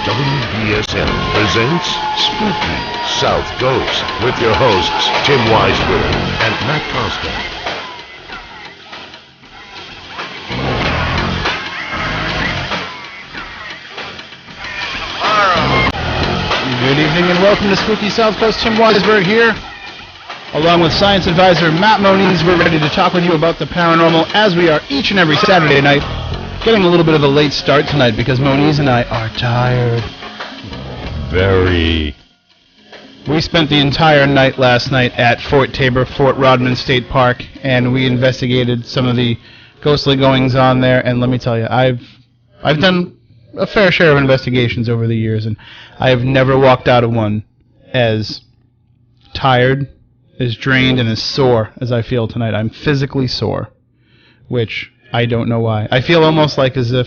WBSM presents Spooky Southcoast with your hosts Tim Weisberg and Matt Costa. Good evening and welcome to Spooky Southcoast. Tim Weisberg here, along with science advisor Matt Moniz. We're ready to talk with you about the paranormal as we are each and every Saturday night. Getting a little bit of a late start tonight because Moniz and I are tired. Very. We spent the entire night last night at Fort Rodman State Park, and we investigated some of the ghostly goings on there. And let me tell you, I've done a fair share of investigations over the years, and I have never walked out of one as tired, as drained, and as sore as I feel tonight. I'm physically sore, which I don't know why. I feel almost like as if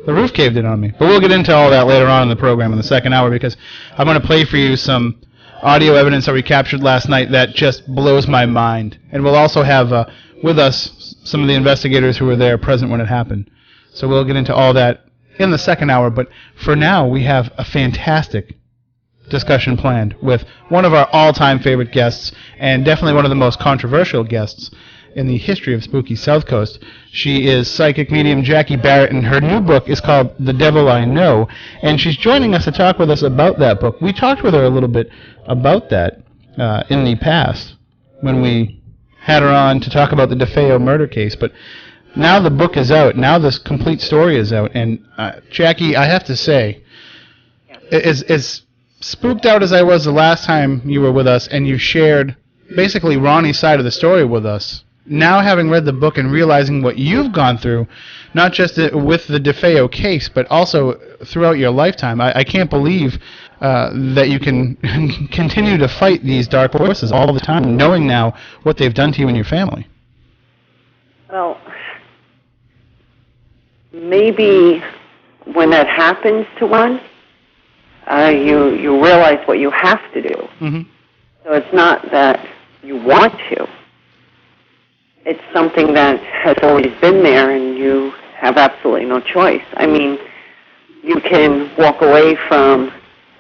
the roof caved in on me. But we'll get into all that later on in the program in the second hour, because I'm going to play for you some audio evidence that we captured last night that just blows my mind. And we'll also have with us some of the investigators who were there present when it happened. So we'll get into all that in the second hour. But for now, we have a fantastic discussion planned with one of our all-time favorite guests, and definitely one of the most controversial guests in the history of Spooky Southcoast. She is psychic medium Jackie Barrett, and her new book is called The Devil I Know, and she's joining us to talk with us about that book. We talked with her a little bit about that in the past when we had her on to talk about the DeFeo murder case, but now the book is out. Now this complete story is out, and Jackie, I have to say, as spooked out as I was the last time you were with us and you shared basically Ronnie's side of the story with us, now having read the book and realizing what you've gone through, not just with the DeFeo case, but also throughout your lifetime, I can't believe that you can continue to fight these dark forces all the time, knowing now what they've done to you and your family. Well, maybe when that happens to one, you realize what you have to do. Mm-hmm. So it's not that you want to. It's something that has always been there, and you have absolutely no choice. I mean, you can walk away from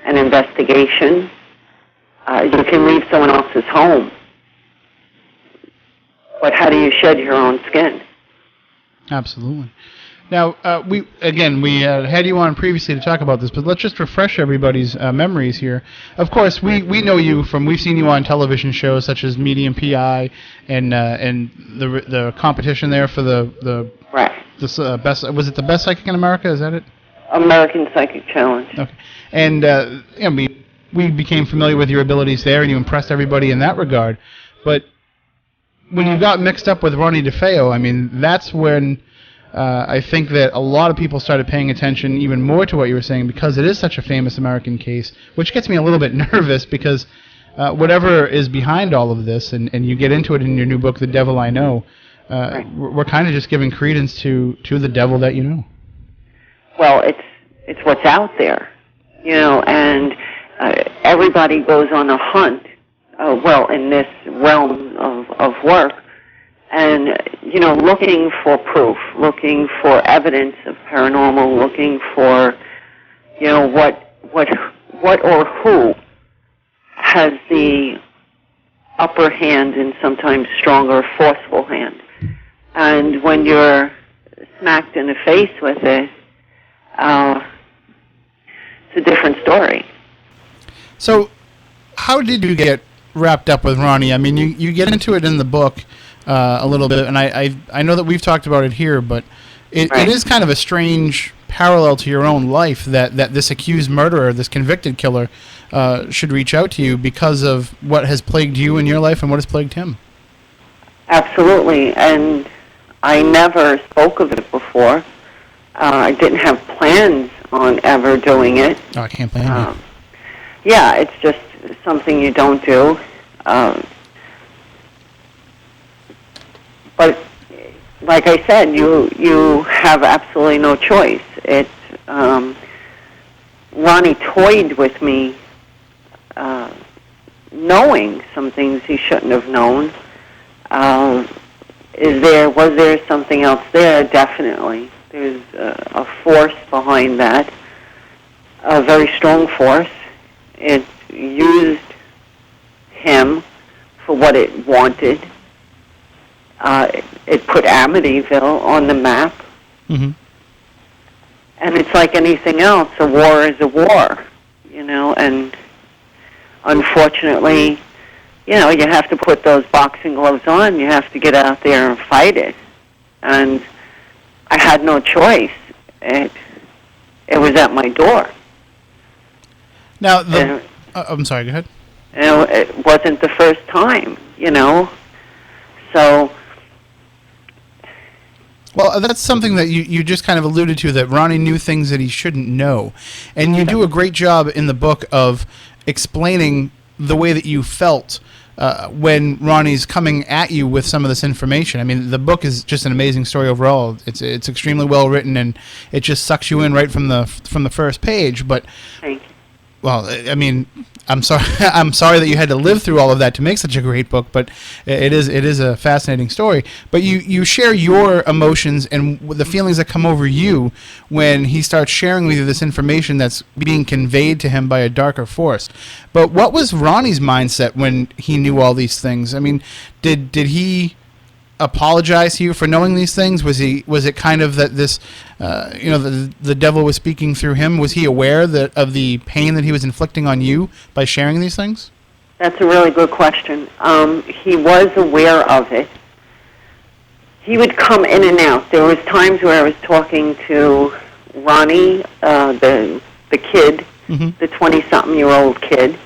an investigation. You can leave someone else's home. But how do you shed your own skin? Absolutely. Now, we had you on previously to talk about this, but let's just refresh everybody's memories here. Of course, we know you we've seen you on television shows such as Medium PI and the competition there for the best. Was it the best psychic in America? Is that it? American Psychic Challenge. Okay, and we became familiar with your abilities there, and you impressed everybody in that regard. But when you got mixed up with Ronnie DeFeo, I mean, that's when I think that a lot of people started paying attention even more to what you were saying, because it is such a famous American case, which gets me a little bit nervous because whatever is behind all of this, and you get into it in your new book, The Devil I Know, right. We're kind of just giving credence to the devil that you know. Well, it's what's out there, and everybody goes on a hunt, in this realm of work, and, looking for proof, looking for evidence of paranormal, looking for, what or who has the upper hand and sometimes stronger, forceful hand. And when you're smacked in the face with it, it's a different story. So, how did you get wrapped up with Ronnie? I mean, you get into it in the book a little bit, and I know that we've talked about it here, but it is kind of a strange parallel to your own life that this accused murderer, this convicted killer, should reach out to you because of what has plagued you in your life and what has plagued him. Absolutely, and I never spoke of it before. I didn't have plans on ever doing it. Oh, I can't blame you. Yeah, it's just something you don't do. But like I said, you have absolutely no choice. Ronnie toyed with me, knowing some things he shouldn't have known. Was there something else there? Definitely. There's a force behind that. a very strong force. It used him for what it wanted. It put Amityville on the map. Mm-hmm. And it's like anything else. A war is a war, and unfortunately, you have to put those boxing gloves on. You have to get out there and fight it. And I had no choice. It was at my door. Now, I'm sorry, go ahead. It wasn't the first time, So... Well, that's something that you just kind of alluded to, that Ronnie knew things that he shouldn't know. And you do a great job in the book of explaining the way that you felt when Ronnie's coming at you with some of this information. I mean, the book is just an amazing story overall. It's extremely well written, and it just sucks you in right from the first page. But, thank you. Well, I mean, I'm sorry. I'm sorry that you had to live through all of that to make such a great book. But it is a fascinating story. But you share your emotions and the feelings that come over you when he starts sharing with you this information that's being conveyed to him by a darker force. But what was Ronnie's mindset when he knew all these things? I mean, did he apologize to you for knowing these things? Was it kind of that this, the devil was speaking through him? Was he aware of the pain that he was inflicting on you by sharing these things? That's a really good question. He was aware of it. He would come in and out. There was times where I was talking to Ronnie, the kid, mm-hmm. the 20-something-year-old kid,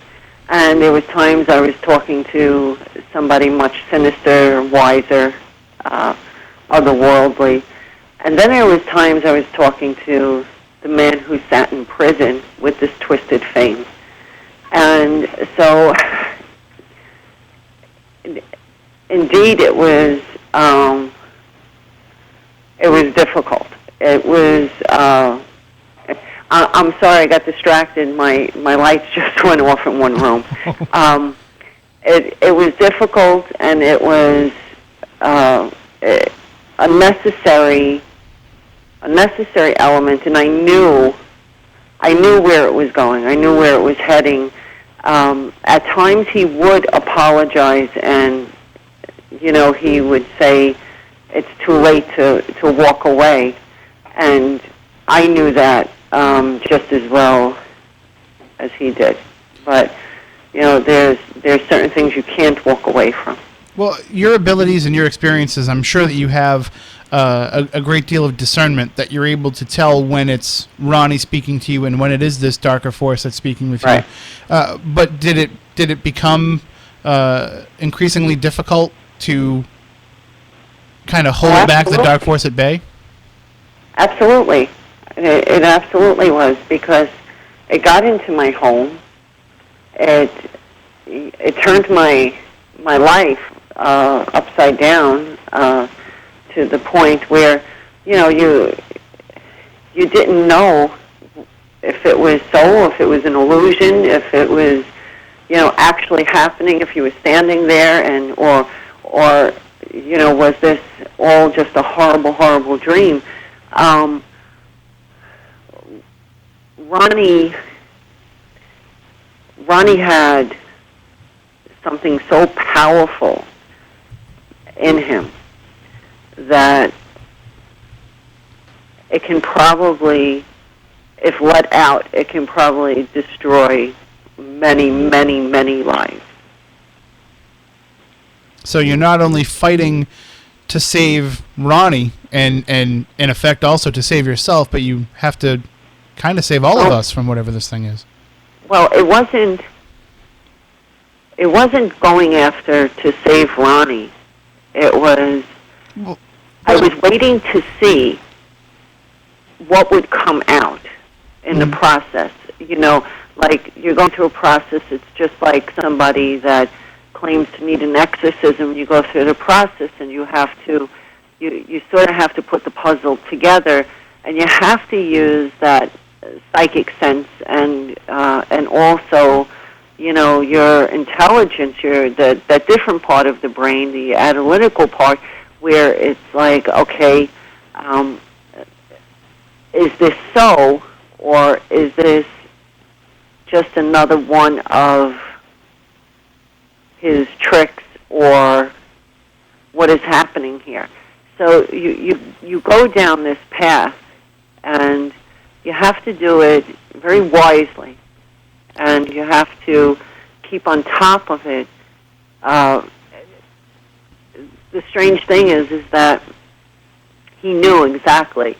and there was times I was talking to somebody much sinister, wiser, otherworldly. And then there was times I was talking to the man who sat in prison with this twisted fame. And so, indeed, it was difficult. It was, I'm sorry, I got distracted. My lights just went off in one room. It was difficult, and it was a necessary element, and I knew where it was going. I knew where it was heading. At times he would apologize, and he would say it's too late to walk away, and I knew that just as well as he did. But there's certain things you can't walk away from. Well, your abilities and your experiences, I'm sure that you have a great deal of discernment, that you're able to tell when it's Ronnie speaking to you and when it is this darker force that's speaking with right. you. But did it become increasingly difficult to kind of hold back the dark force at bay? Absolutely. It absolutely was, because it got into my home. It turned my life upside down to the point where you didn't know if it was so, if it was an illusion, if it was actually happening, if you were standing there, and or was this all just a horrible dream? Ronnie had something so powerful in him that it can probably, if let out, it can probably destroy many, many, many lives. So you're not only fighting to save Ronnie and in effect also to save yourself, but you have to kind of save all of us from whatever this thing is. Well, it wasn't going after to save Ronnie. It was, I was waiting to see what would come out in the process. Like you're going through a process, it's just like somebody that claims to need an exorcism. You go through the process, and you have to, you sort of have to put the puzzle together, and you have to use that psychic sense and also, your intelligence, that different part of the brain, the analytical part, where it's like, okay, is this so, or is this just another one of his tricks or what is happening here. So you go down this path, and you have to do it very wisely, and you have to keep on top of it. The strange thing is that he knew exactly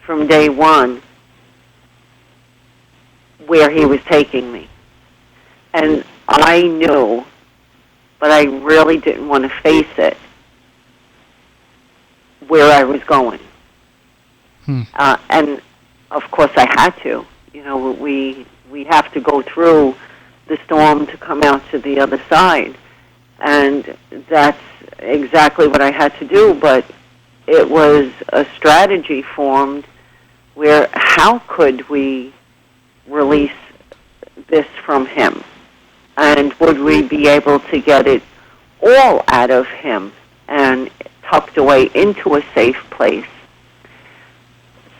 from day one where he was taking me. And I knew, but I really didn't want to face it, where I was going. And, of course, I had to. You know, we have to go through the storm to come out to the other side. And that's exactly what I had to do, but it was a strategy formed where how could we release this from him? And would we be able to get it all out of him and tucked away into a safe place?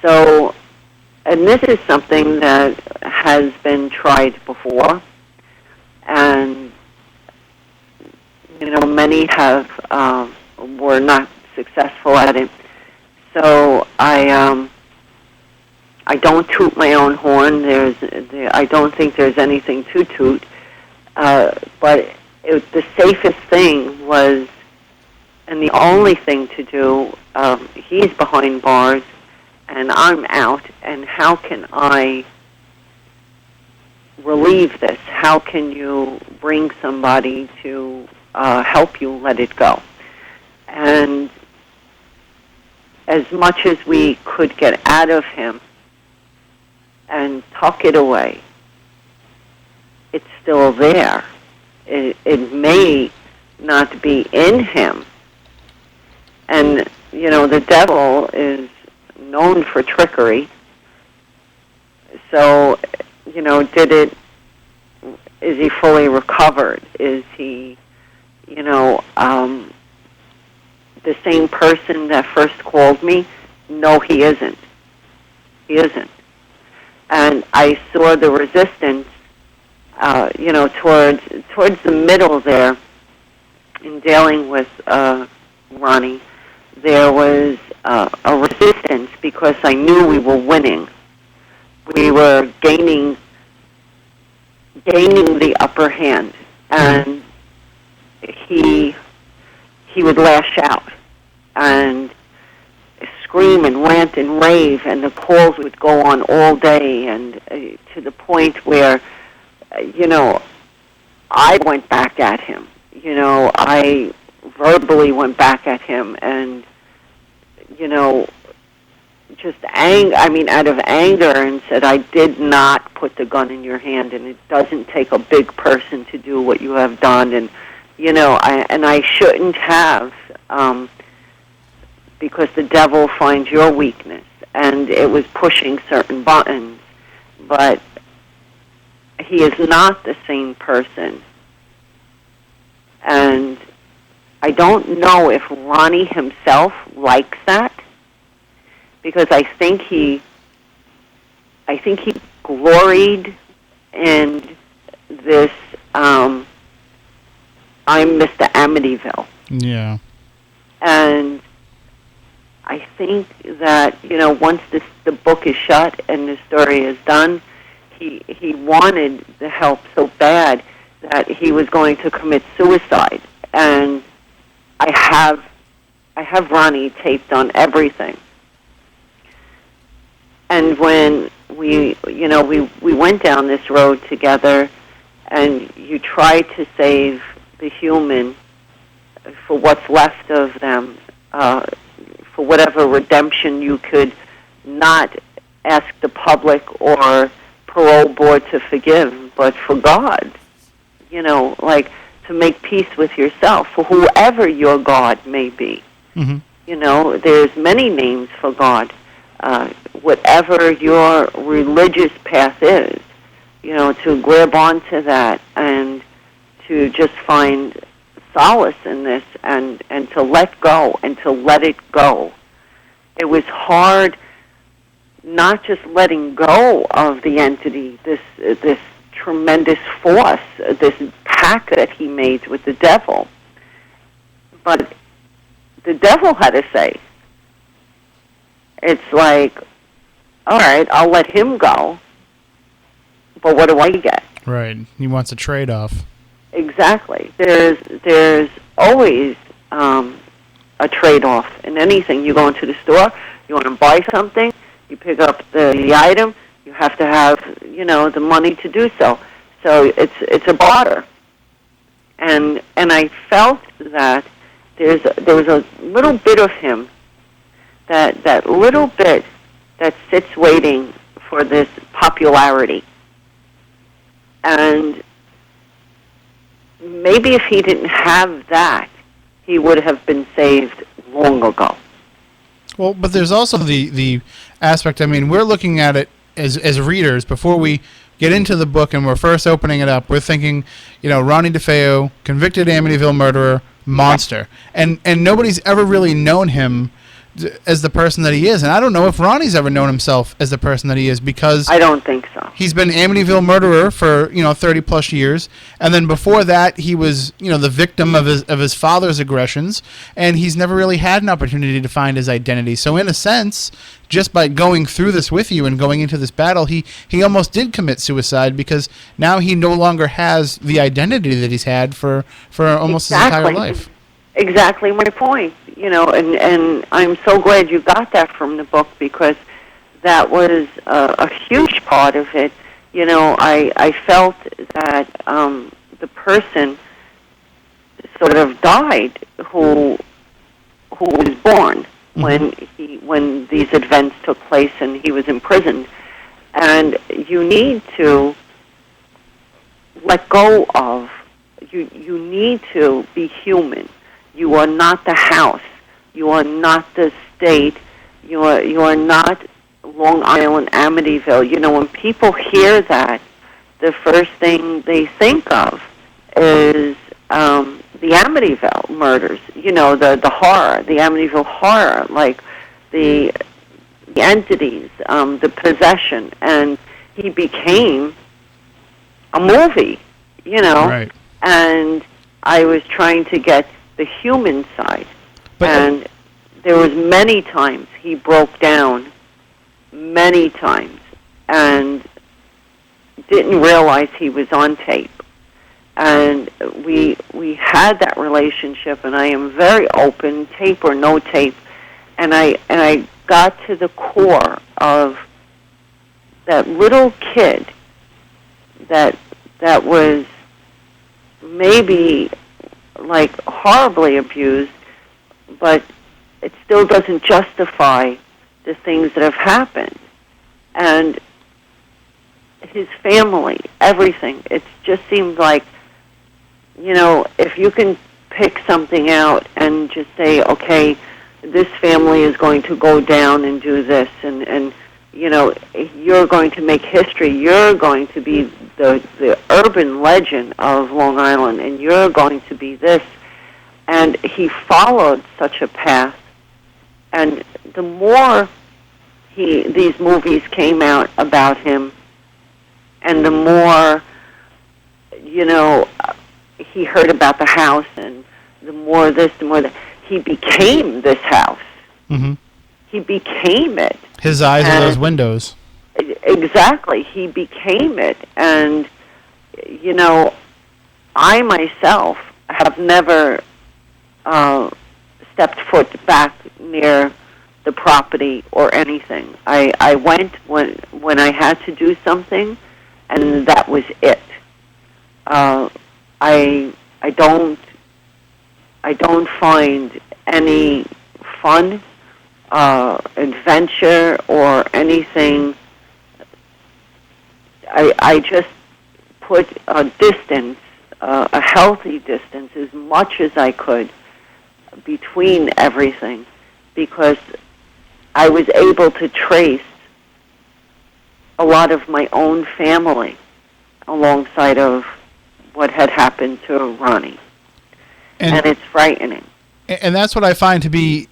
So, and this is something that has been tried before, and you know, many have were not successful at it. So I don't toot my own horn. I don't think there's anything to toot. But the safest thing was, and the only thing to do, he's behind bars, and I'm out, and how can I relieve this? How can you bring somebody to help you let it go? And as much as we could get out of him and tuck it away, it's still there. It may not be in him. And, you know, the devil is known for trickery. So, you know, is he fully recovered? Is he, you know, the same person that first called me? No, he isn't. He isn't. And I saw the resistance, you know, towards the middle there in dealing with Ronnie. There was a resistance because I knew we were winning. We were gaining the upper hand, and he would lash out and scream and rant and rave, and the calls would go on all day, and to the point where, you know, I went back at him. You know, I verbally went back at him, and, you know, just out of anger, and said, I did not put the gun in your hand, and it doesn't take a big person to do what you have done, and, you know, I shouldn't have, because the devil finds your weakness, and it was pushing certain buttons, but he is not the same person. And I don't know if Ronnie himself likes that, because I think he gloried in this, I'm Mr. Amityville. Yeah. And I think that, you know, once the book is shut and the story is done, he wanted the help so bad that he was going to commit suicide. And I have Ronnie taped on everything. And when we went down this road together, and you tried to save the human for what's left of them, for whatever redemption you could not ask the public or parole board to forgive, but for God, you know, like to make peace with yourself, for whoever your God may be. Mm-hmm. You know, there's many names for God. Whatever your religious path is, you know, to grab onto that and to just find solace in this, and to let go and to let it go. It was hard not just letting go of the entity, this tremendous force, this pact that he made with the devil. But the devil had to say, it's like, all right, I'll let him go, but what do I get? Right. He wants a trade-off. Exactly. There's always a trade-off in anything. You go into the store, you want to buy something, you pick up the item, you have to have, the money to do so. So it's a barter. And I felt that there was a little bit of him, that little bit that sits waiting for this popularity. And maybe if he didn't have that, he would have been saved long ago. Well, but there's also the aspect, I mean, we're looking at it as readers before we get into the book and we're first opening it up. We're thinking, Ronnie DeFeo, convicted Amityville murderer, monster. And nobody's ever really known him as the person that he is. And I don't know if Ronnie's ever known himself as the person that he is, because I don't think so. He's been Amityville murderer for 30 plus years, and then before that he was the victim of his father's aggressions, and he's never really had an opportunity to find his identity. So in a sense, just by going through this with you and going into this battle, he almost did commit suicide, because now he no longer has the identity that he's had for almost his entire life. Exactly my point, and I'm so glad you got that from the book, because that was a huge part of it. I felt that the person sort of died who was born when these events took place and he was imprisoned, and you need to let go of. You need to be human. You are not the house. You are not the state. You are not Long Island, Amityville. When people hear that, the first thing they think of is the Amityville murders. The horror, the Amityville horror, like the entities, the possession, and he became a movie. Right. And I was trying to get the human side. And there was many times he broke down, many times, and didn't realize he was on tape. And we had that relationship, and I am very open, tape or no tape, and I got to the core of that little kid that was maybe like horribly abused, but it still doesn't justify the things that have happened. And his family, everything, it just seems like, if you can pick something out and just say, okay, this family is going to go down and do this, and you're going to make history, you're going to be the urban legend of Long Island, and you're going to be this. And he followed such a path. And the more these movies came out about him, and the more, he heard about the house, and the more this, the more that, he became this house. Mm-hmm. He became it. His eyes are those windows. Exactly. He became it. And, I myself have never stepped foot back near the property or anything. I went when I had to do something, and that was it. I don't find any fun, adventure, or anything. I just put a distance, a healthy distance, as much as I could between everything, because I was able to trace a lot of my own family alongside of what had happened to Ronnie. And it's frightening. And that's what I find to be,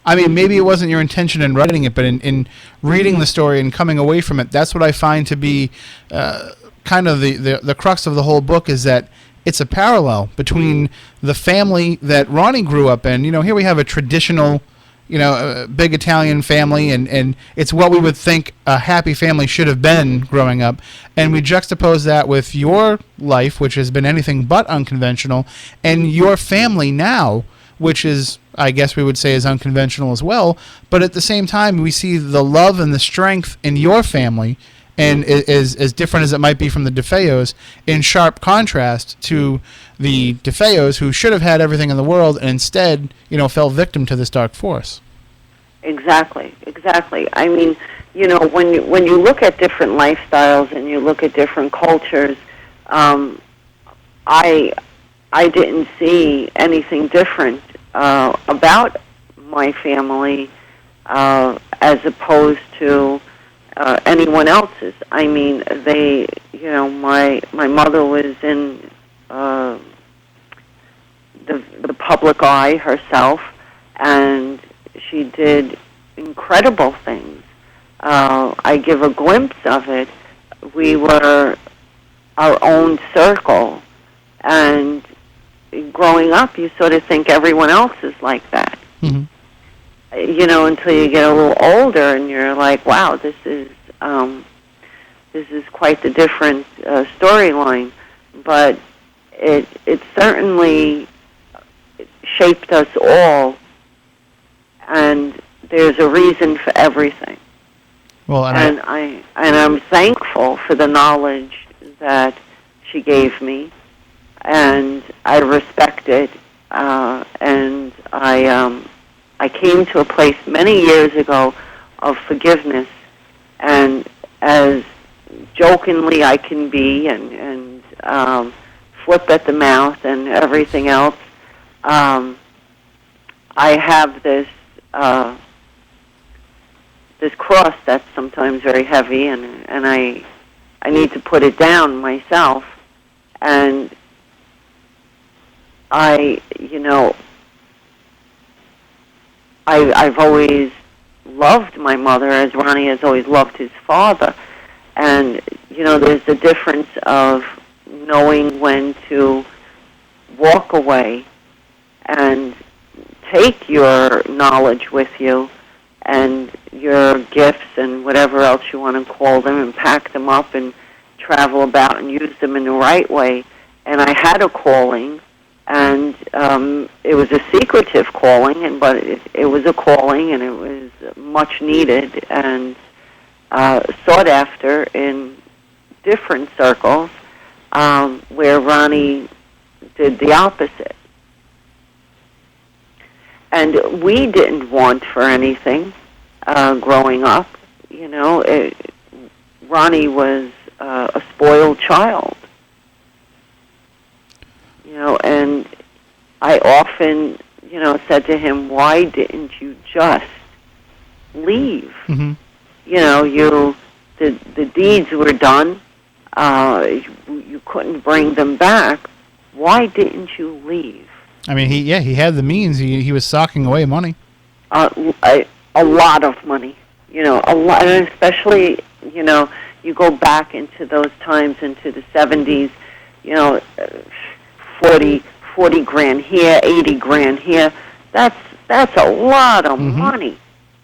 I mean, maybe it wasn't your intention in writing it, but in reading the story and coming away from it, that's what I find to be kind of the crux of the whole book, is that it's a parallel between the family that Ronnie grew up in. Here we have a traditional, big Italian family, and it's what we would think a happy family should have been growing up. And we juxtapose that with your life, which has been anything but unconventional, and your family now, which is, I guess we would say, is unconventional as well. But at the same time, we see the love and the strength in your family, and as different as it might be from the DeFeos, in sharp contrast to the DeFeos, who should have had everything in the world and instead, fell victim to this dark force. Exactly. I mean, when you look at different lifestyles and you look at different cultures, I didn't see anything different about my family as opposed to anyone else's. I mean, my mother was in the public eye herself, and she did incredible things. I give a glimpse of it. We were our own circle, and growing up, you sort of think everyone else is like that. Mm-hmm. Until you get a little older, and you're like, wow, this is quite the different storyline. But it certainly shaped us all, and there's a reason for everything. Well, I'm thankful for the knowledge that she gave me, and I respect it, and I came to a place many years ago of forgiveness, and as jokingly I can be, and flip at the mouth and everything else, I have this cross that's sometimes very heavy, and I need to put it down myself, and I've always loved my mother as Ronnie has always loved his father. And, there's the difference of knowing when to walk away and take your knowledge with you and your gifts and whatever else you want to call them, and pack them up and travel about and use them in the right way. And I had a calling, and it was a secretive calling, but it was a calling, and it was much needed and sought after in different circles, where Ronnie did the opposite. And we didn't want for anything growing up. Ronnie was a spoiled child. And I often, said to him, why didn't you just leave? Mm-hmm. The deeds were done. You couldn't bring them back. Why didn't you leave? I mean, he had the means. He was socking away money. A lot of money. A lot, and especially, you go back into those times, into the 70s, 40 grand here, 80 grand here. That's a lot of mm-hmm. money.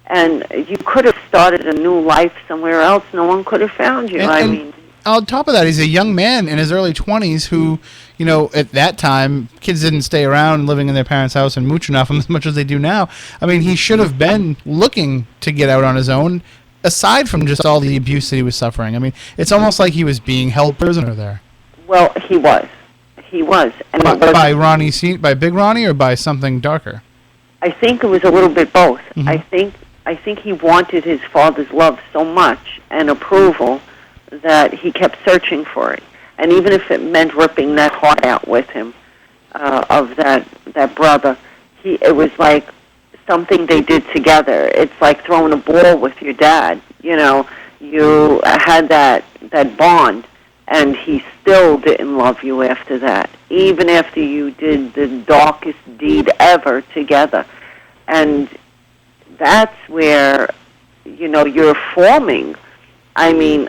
And you could have started a new life somewhere else. No one could have found you. I mean, on top of that, he's a young man in his early 20s who, at that time, kids didn't stay around living in their parents' house and mooching off them as much as they do now. I mean, he should have been looking to get out on his own, aside from just all the abuse that he was suffering. I mean, it's almost like he was being held prisoner there. Well, he was. And by Ronnie, by Big Ronnie, or by something darker? I think it was a little bit both. Mm-hmm. I think he wanted his father's love so much and approval that he kept searching for it. And even if it meant ripping that heart out with him, of that brother, it was like something they did together. It's like throwing a ball with your dad. You had that bond, and he still didn't love you after that, even after you did the darkest deed ever together. And that's where, you're forming. I mean,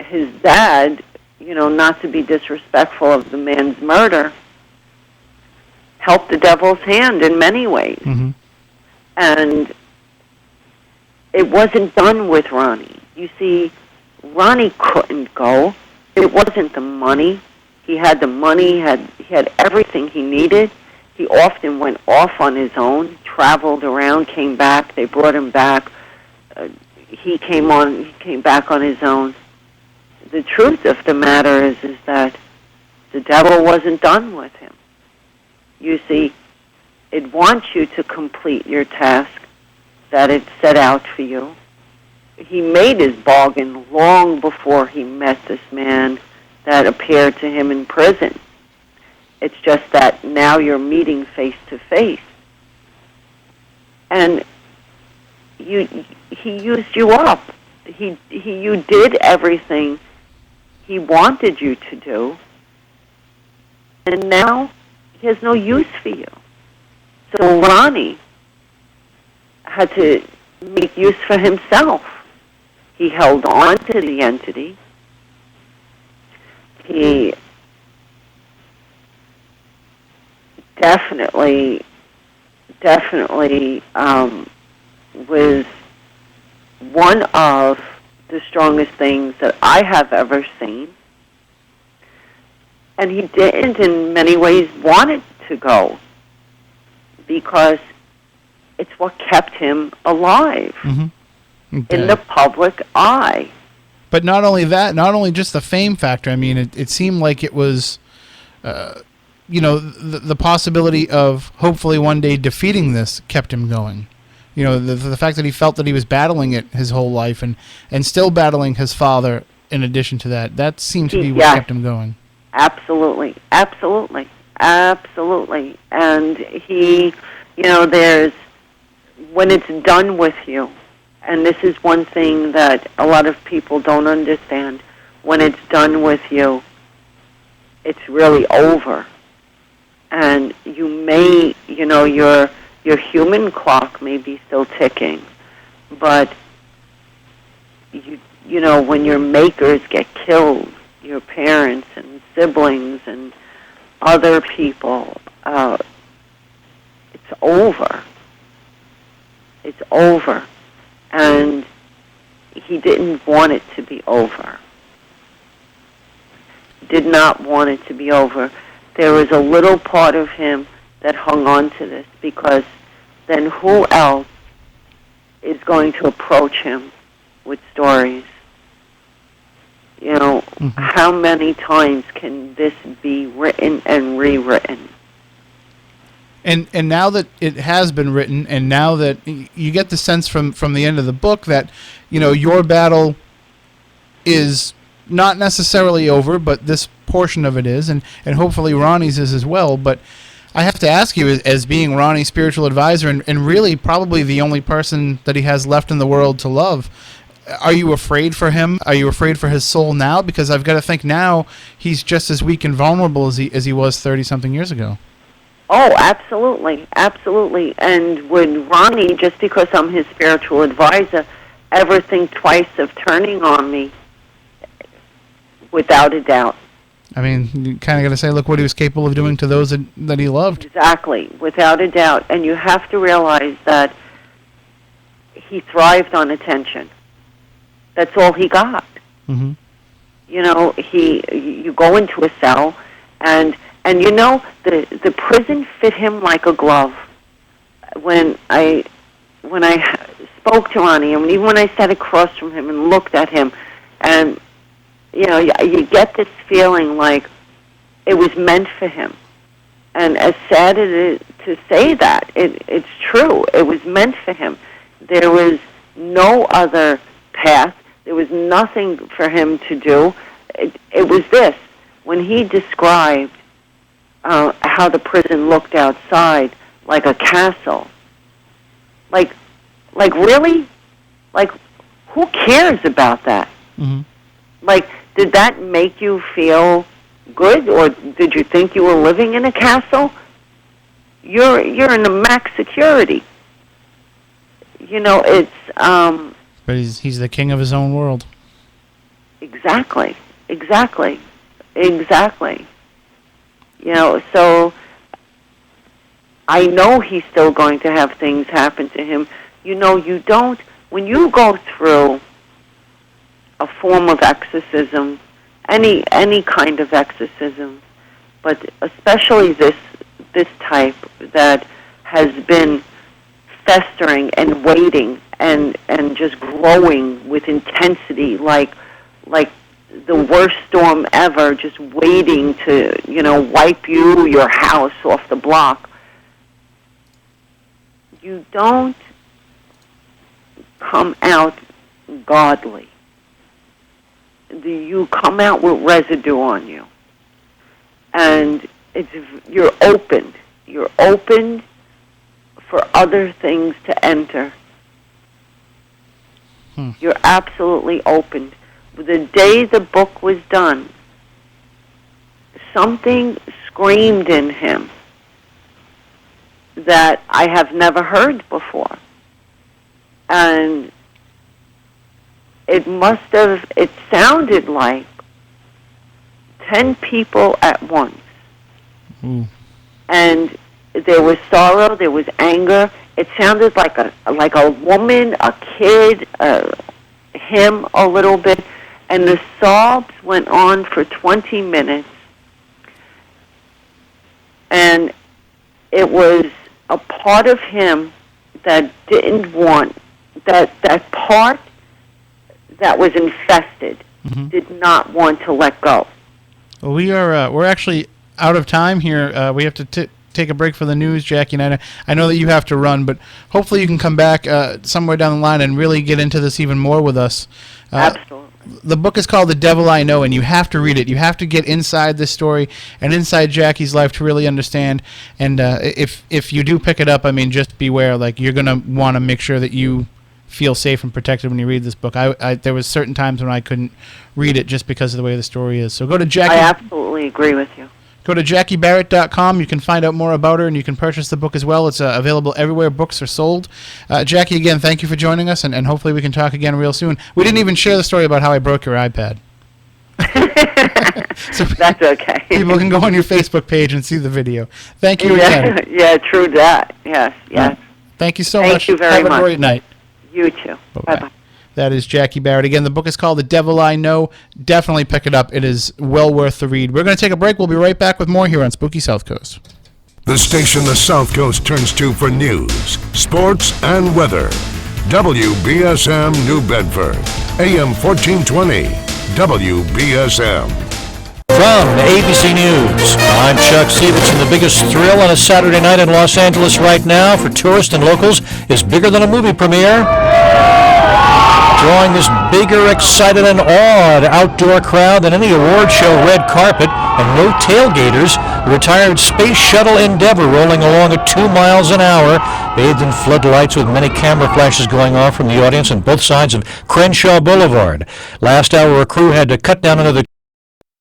his dad, not to be disrespectful of the man's murder, helped the devil's hand in many ways. Mm-hmm. And it wasn't done with Ronnie. You see, Ronnie couldn't go. It wasn't the money. He had the money, he had everything he needed. He often went off on his own, traveled around, came back. They brought him back. He came back on his own. The truth of the matter is that the devil wasn't done with him. You see, it wants you to complete your task that it set out for you. He made his bargain long before he met this man that appeared to him in prison. It's just that now you're meeting face to face. And he used you up. You did everything he wanted you to do, and now he has no use for you. So Ronnie had to make use for himself. He held on to the entity. He definitely was one of the strongest things that I have ever seen. And he didn't, in many ways, want it to go because it's what kept him alive in the public eye. But not only that, not only just the fame factor. I mean, it seemed like it was, the possibility of hopefully one day defeating this kept him going. The fact that he felt that he was battling it his whole life and still battling his father in addition to that seemed to be what kept him going. Absolutely. And he, there's, when it's done with you, and this is one thing that a lot of people don't understand, when it's done with you, it's really over. And you may, your human clock may be still ticking, but when your makers get killed, your parents and siblings and other people, it's over. It's over. And he didn't want it to be over. Did not want it to be over. There was a little part of him that hung on to this because then who else is going to approach him with stories? How many times can this be written and rewritten? And now that it has been written, and now that you get the sense from the end of the book that, your battle is not necessarily over, but this portion of it is, and hopefully Ronnie's is as well. But I have to ask you, as being Ronnie's spiritual advisor and really probably the only person that he has left in the world to love, are you afraid for him? Are you afraid for his soul now? Because I've got to think now he's just as weak and vulnerable as he was 30-something years ago. Oh, absolutely. And would Ronnie, just because I'm his spiritual advisor, ever think twice of turning on me? Without a doubt. I mean, you kind of got to say, look what he was capable of doing to those that he loved. Exactly, without a doubt. And you have to realize that he thrived on attention. That's all he got. Mm-hmm. You go into a cell, and the prison fit him like a glove. When I spoke to Ronnie, and even when I sat across from him and looked at him, and you get this feeling like it was meant for him. And as sad as it is to say that, it's true. It was meant for him. There was no other path. There was nothing for him to do. It was this. When he described how the prison looked outside, like a castle, like really? Like, who cares about that? Mm-hmm. Like, did that make you feel good, or did you think you were living in a castle? You're in the max security. it's But he's the king of his own world. exactly. So I know he's still going to have things happen to him. You don't, when you go through a form of exorcism, any kind of exorcism, but especially this type that has been festering and waiting and just growing with intensity, like the worst storm ever, just waiting to wipe your house off the block. You don't come out godly. You come out with residue on you, and you're opened. You're opened for other things to enter. You're absolutely opened. The day the book was done, something screamed in him that I have never heard before. And it sounded like 10 people at once. And there was sorrow, there was anger. It sounded like a woman, a kid, him a little bit. And the sobs went on for 20 minutes. And it was a part of him that didn't want, that part that was infested, did not want to let go. Well, we're actually out of time here. We have to take a break for the news, Jackie, and I know that you have to run, but hopefully you can come back somewhere down the line and really get into this even more with us. Absolutely. The book is called The Devil I Know, and you have to read it. You have to get inside this story and inside Jackie's life to really understand. And if you do pick it up, I mean, just beware. Like, you're going to want to make sure that you feel safe and protected when you read this book. There was certain times when I couldn't read it just because of the way the story is. So go to Jackie. I absolutely agree with you. Go to JackieBarrett.com. You can find out more about her, and you can purchase the book as well. It's available everywhere books are sold. Jackie, again, thank you for joining us, and hopefully we can talk again real soon. We didn't even share the story about how I broke your iPad. So that's okay. People can go on your Facebook page and see the video. Thank you again. Yeah, true that. Yes. Thank you so much. Thank you very much. Have a great night. You too. Bye-bye. That is Jackie Barrett. Again, the book is called The Devil I Know. Definitely pick it up. It is well worth the read. We're going to take a break. We'll be right back with more here on Spooky South Coast. The station the South Coast turns to for news, sports, and weather. WBSM New Bedford, AM 1420, WBSM. From ABC News, I'm Chuck Stevenson. The biggest thrill on a Saturday night in Los Angeles right now for tourists and locals is bigger than a movie premiere. Drawing this bigger, excited, and awed outdoor crowd than any award show red carpet, and no tailgaters, the retired Space Shuttle Endeavour rolling along at 2 miles an hour, bathed in floodlights with many camera flashes going off from the audience on both sides of Crenshaw Boulevard. Last hour, a crew had to cut down another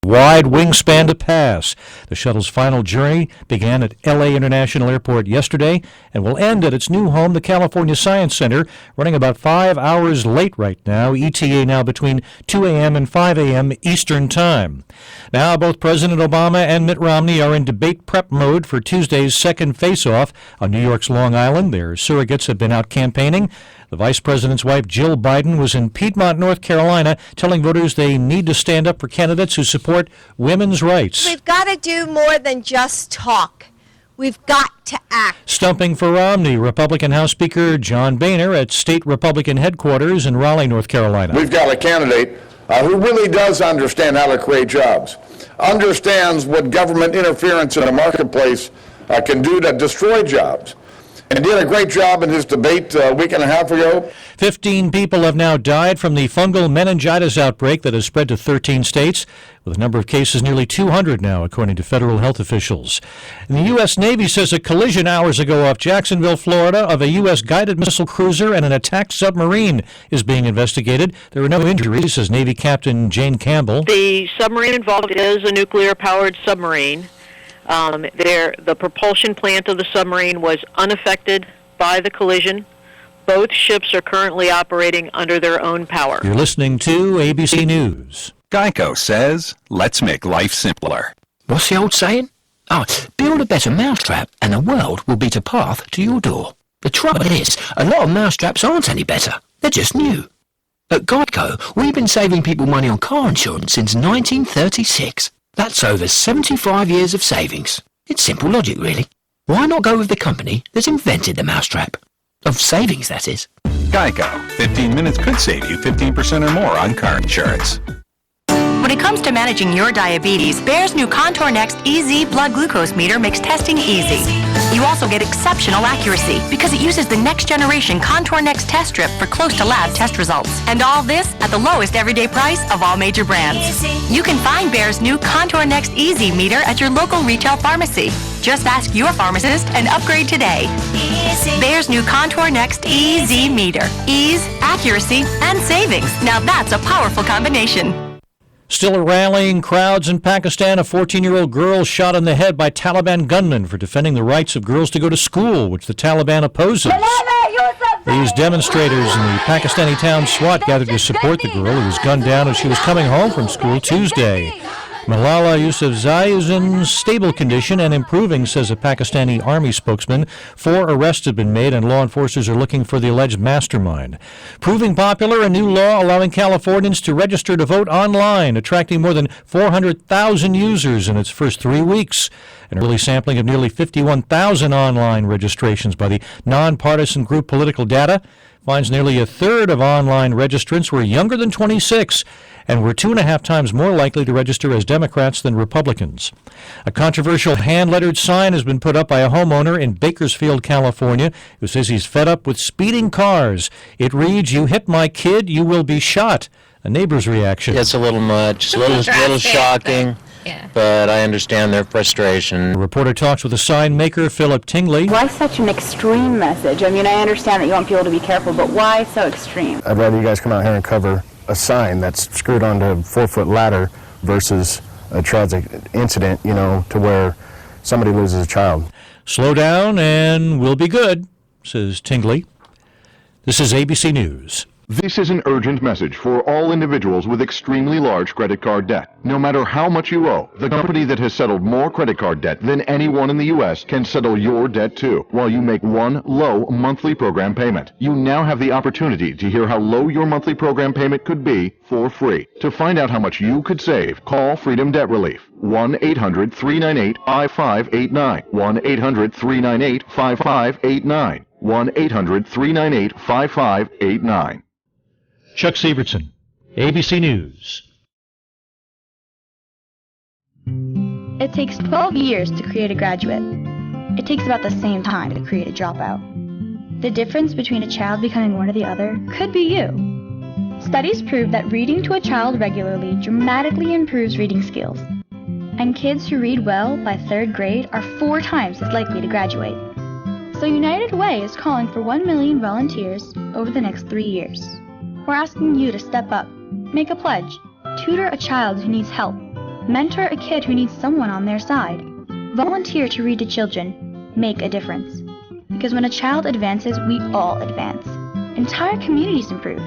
wide wingspan to pass. The shuttle's final journey began at L.A. International Airport yesterday and will end at its new home, the California Science Center, running about 5 hours late right now, ETA now between 2 a.m. and 5 a.m. Eastern Time. Now, both President Obama and Mitt Romney are in debate prep mode for Tuesday's second face-off on New York's Long Island. Their surrogates have been out campaigning. The vice president's wife, Jill Biden, was in Piedmont, North Carolina, telling voters they need to stand up for candidates who support women's rights. We've got to do more than just talk. We've got to act. Stumping for Romney, Republican House Speaker John Boehner at state Republican headquarters in Raleigh, North Carolina. We've got a candidate who really does understand how to create jobs, understands what government interference in the marketplace can do to destroy jobs, and did a great job in his debate a week and a half ago. 15 people have now died from the fungal meningitis outbreak that has spread to 13 states, with a number of cases nearly 200 now, according to federal health officials. And the U.S. Navy says a collision hours ago off Jacksonville, Florida, of a U.S. guided missile cruiser and an attacked submarine is being investigated. There were no injuries, says Navy Captain Jane Campbell. The submarine involved is a nuclear-powered submarine. The propulsion plant of the submarine was unaffected by the collision, Both ships are currently operating under their own power. You're listening to ABC News. Geico says, let's make life simpler. What's the old saying? Oh, build a better mousetrap and the world will beat a path to your door. The trouble is, a lot of mousetraps aren't any better. They're just new. At Geico, we've been saving people money on car insurance since 1936. That's over 75 years of savings. It's simple logic, really. Why not go with the company that invented the mousetrap? Of savings, that is. Geico. 15 minutes could save you 15% or more on car insurance. When it comes to managing your diabetes, Bayer's new Contour Next EZ blood glucose meter makes testing easy. You also get exceptional accuracy because it uses the next generation Contour Next test strip for close to lab test results. And all this at the lowest everyday price of all major brands. You can find Bayer's new Contour Next EZ meter at your local retail pharmacy. Just ask your pharmacist and upgrade today. Bayer's new Contour Next EZ meter. Ease, accuracy, and savings. Now that's a powerful combination. Still rallying crowds in Pakistan, a 14-year-old girl shot in the head by Taliban gunmen for defending the rights of girls to go to school, which the Taliban opposes. These demonstrators in the Pakistani town Swat gathered to support the girl who was gunned down as she was coming home from school Tuesday. Malala Yousafzai is in stable condition and improving, says a Pakistani army spokesman. 4 arrests have been made and law enforcers are looking for the alleged mastermind. Proving popular, a new law allowing Californians to register to vote online, attracting more than 400,000 users in its first 3 weeks. An early sampling of nearly 51,000 online registrations by the nonpartisan group Political Data finds nearly a third of online registrants were younger than 26 and were 2.5 times more likely to register as Democrats than Republicans. A controversial hand-lettered sign has been put up by a homeowner in Bakersfield, California, who says he's fed up with speeding cars. It reads, "You hit my kid, you will be shot." A neighbor's reaction. It's a little much, it's a little shocking. Yeah. But I understand their frustration. The reporter talks with a sign maker, Philip Tingley. Why such an extreme message? I mean, I understand that you want people to be careful, but why so extreme? I'd rather you guys come out here and cover a sign that's screwed onto a 4-foot ladder versus a tragic incident, to where somebody loses a child. Slow down and we'll be good, says Tingley. This is ABC News. This is an urgent message for all individuals with extremely large credit card debt. No matter how much you owe, the company that has settled more credit card debt than anyone in the U.S. can settle your debt too, while you make one low monthly program payment. You now have the opportunity to hear how low your monthly program payment could be for free. To find out how much you could save, call Freedom Debt Relief. 1-800-398-5589. 1-800-398-5589. 1-800-398-5589. Chuck Severson, ABC News. It takes 12 years to create a graduate. It takes about the same time to create a dropout. The difference between a child becoming one or the other could be you. Studies prove that reading to a child regularly dramatically improves reading skills. And kids who read well by 3rd grade are 4 times as likely to graduate. So United Way is calling for 1 million volunteers over the next 3 years. We're asking you to step up, make a pledge, tutor a child who needs help, mentor a kid who needs someone on their side, volunteer to read to children, make a difference. Because when a child advances, we all advance. Entire communities improve.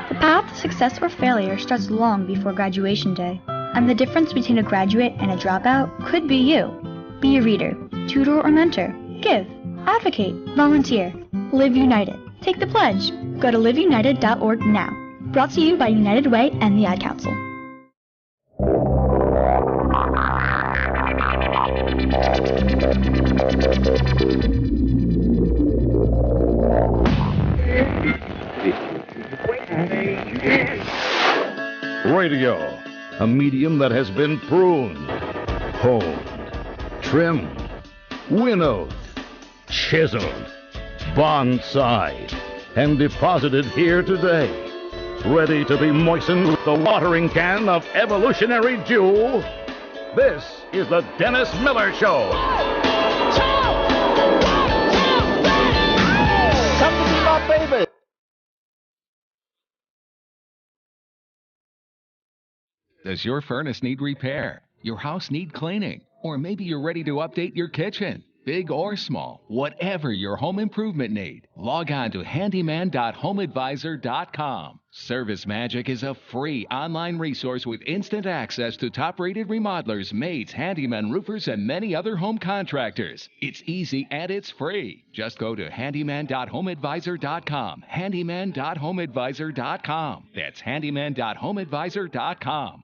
The path to success or failure starts long before graduation day, and the difference between a graduate and a dropout could be you. Be a reader, tutor or mentor, give, advocate, volunteer, live united. Take the pledge. Go to liveunited.org now. Brought to you by United Way and the Ad Council. Radio, a medium that has been pruned, honed, trimmed, winnowed, chiseled, bonsai'd, and deposited here today, ready to be moistened with the watering can of evolutionary dew. This is the Dennis Miller Show. Come to be my baby. Does your furnace need repair? Your house need cleaning? Or maybe you're ready to update your kitchen? Big or small, whatever your home improvement need, log on to handyman.homeadvisor.com. Service Magic is a free online resource with instant access to top-rated remodelers, maids, handymen, roofers, and many other home contractors. It's easy and it's free. Just go to handyman.homeadvisor.com. handyman.homeadvisor.com. That's handyman.homeadvisor.com.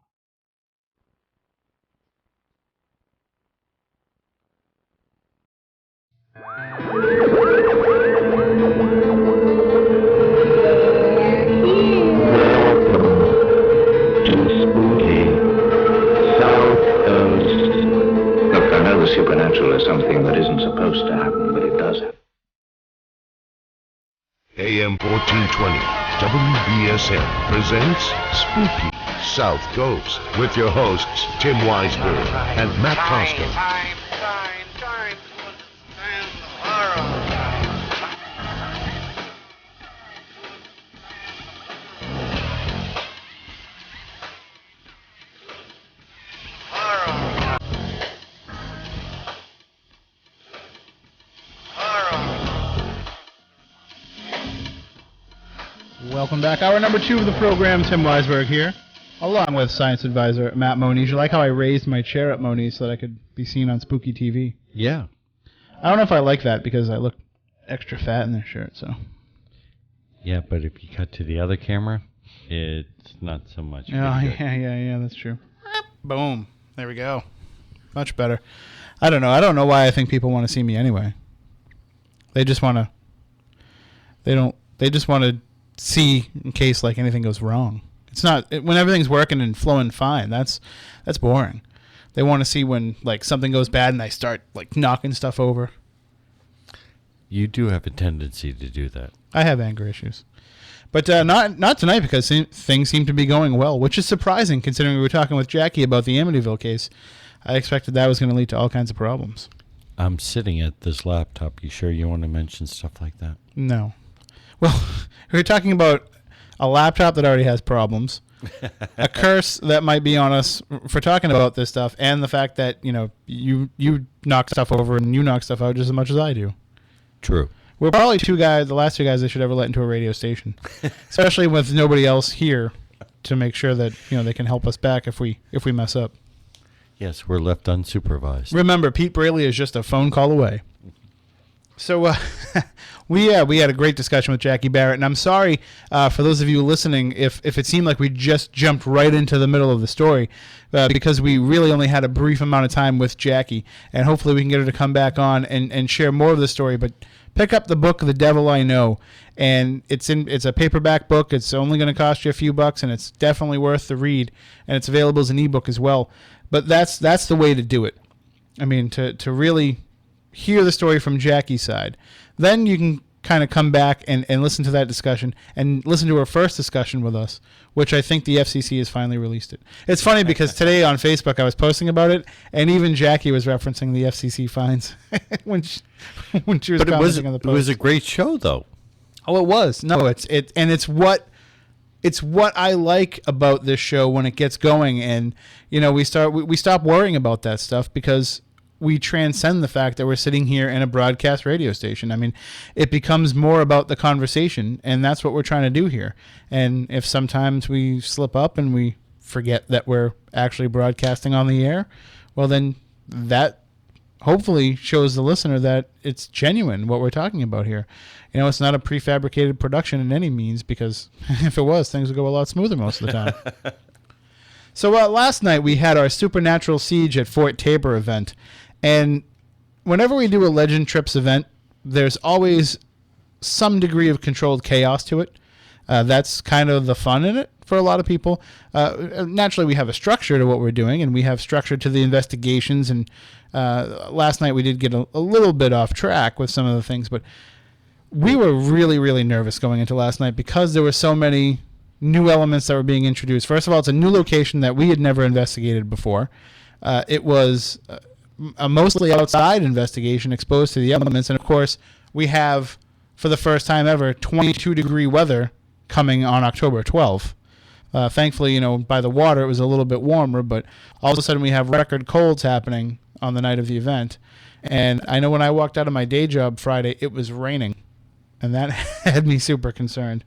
Look, I know the supernatural is something that isn't supposed to happen, but it does happen. AM 1420, WBSM presents Spooky South Coast with your hosts Tim Weisberg and Matt Costa. Welcome back. Hour number 2 of the program. Tim Weisberg here, along with science advisor Matt Moniz. You like how I raised my chair up, Moniz, so that I could be seen on Spooky TV? Yeah. I don't know if I like that because I look extra fat in this shirt, so. Yeah, but if you cut to the other camera, it's not so much. Yeah, that's true. Boom. There we go. Much better. I don't know. I don't know why I think people want to see me anyway. They just want to. They just want to see in case like anything goes wrong. It's not when everything's working and flowing fine. That's boring. They want to see when like something goes bad and I start like knocking stuff over. You do have a tendency to do that. I have anger issues, but not tonight because things seem to be going well, which is surprising considering we were talking with Jackie about the Amityville case. I expected that was going to lead to all kinds of problems. I'm sitting at this laptop. You sure you want to mention stuff like that? No. Well, we're talking about a laptop that already has problems, a curse that might be on us for talking about this stuff, and the fact that, you knock stuff over and you knock stuff out just as much as I do. True. We're probably the last two guys they should ever let into a radio station, especially with nobody else here to make sure that, they can help us back if we mess up. Yes, we're left unsupervised. Remember, Pete Braley is just a phone call away. So we had a great discussion with Jackie Barrett, and I'm sorry for those of you listening if it seemed like we just jumped right into the middle of the story because we really only had a brief amount of time with Jackie, and hopefully we can get her to come back on and share more of the story. But pick up the book The Devil I Know, and it's a paperback book. It's only going to cost you a few bucks, and it's definitely worth the read, and it's available as an ebook as well. But that's the way to do it. I mean, to really hear the story from Jackie's side. Then you can kind of come back and listen to that discussion and listen to her first discussion with us, which I think the FCC has finally released it. It's funny because today on Facebook I was posting about it, and even Jackie was referencing the FCC fines when she was commenting on the post. It was a great show, though. Oh, it was. No, it's what I like about this show when it gets going, and we stop worrying about that stuff because we transcend the fact that we're sitting here in a broadcast radio station. I mean, it becomes more about the conversation, and that's what we're trying to do here. And if sometimes we slip up and we forget that we're actually broadcasting on the air, well, then that hopefully shows the listener that it's genuine what we're talking about here. It's not a prefabricated production in any means, because if it was, things would go a lot smoother most of the time. So last night we had our Supernatural Siege at Fort Tabor event. And whenever we do a Legend Trips event, there's always some degree of controlled chaos to it. That's kind of the fun in it for a lot of people. Naturally, we have a structure to what we're doing, and we have structure to the investigations. And last night we did get a little bit off track with some of the things, but we were really, really nervous going into last night because there were so many new elements that were being introduced. First of all, it's a new location that we had never investigated before. It was a mostly outside investigation exposed to the elements. And, of course, we have, for the first time ever, 22-degree weather coming on October 12th. Thankfully, by the water, it was a little bit warmer, but all of a sudden we have record colds happening on the night of the event. And I know when I walked out of my day job Friday, it was raining. And that had me super concerned.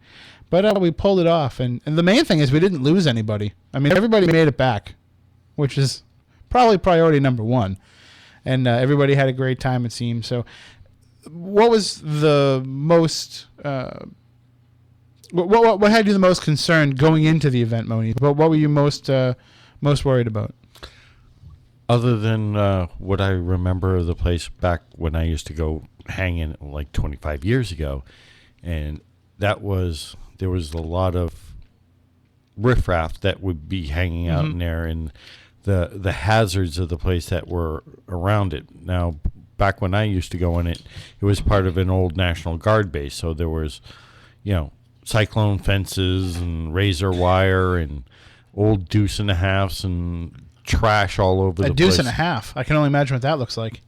But we pulled it off. And the main thing is we didn't lose anybody. I mean, everybody made it back, which is probably priority number one. And everybody had a great time, it seems. So what was the most... What had you the most concerned going into the event, Moni? What were you most worried about? Other than what I remember of the place back when I used to go hanging like 25 years ago, and there was a lot of riffraff that would be hanging out in there, and the hazards of the place that were around it. Now, back when I used to go in it, it was part of an old National Guard base, so there was, cyclone fences and razor wire and old deuce and a halfs and trash all over the place. A deuce and a half. I can only imagine what that looks like.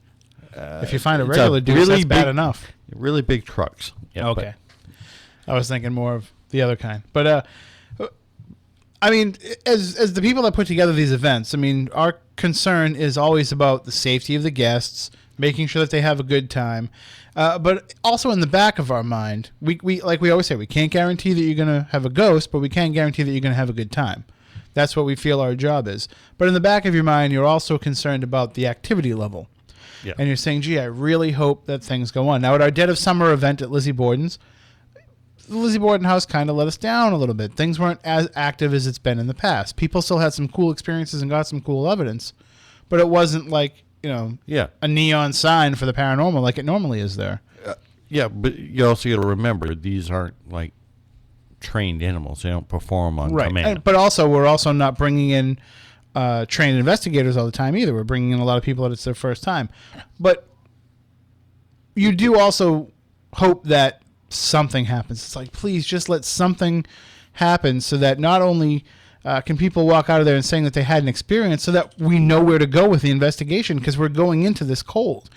If you find a regular deuce, that's bad enough. Really big trucks. Yeah, okay. I was thinking more of the other kind. But, I mean, as the people that put together these events, I mean, our concern is always about the safety of the guests, making sure that they have a good time. But also in the back of our mind, we like we always say, we can't guarantee that you're going to have a ghost, but we can guarantee that you're going to have a good time. That's what we feel our job is. But in the back of your mind, you're also concerned about the activity level. Yeah. And you're saying, gee, I really hope that things go on. Now, at our Dead of Summer event at Lizzie Borden's, the Lizzie Borden house kind of let us down a little bit. Things weren't as active as it's been in the past. People still had some cool experiences and got some cool evidence, but it wasn't like, a neon sign for the paranormal like it normally is there. Yeah, but you also got to remember, these aren't like trained animals. They don't perform on command. But also, we're also not bringing in trained investigators all the time either. We're bringing in a lot of people that it's their first time. But you do also hope that something happens. It's like, please just let something happen so that not only can people walk out of there and saying that they had an experience, so that we know where to go with the investigation, because we're going into this cold,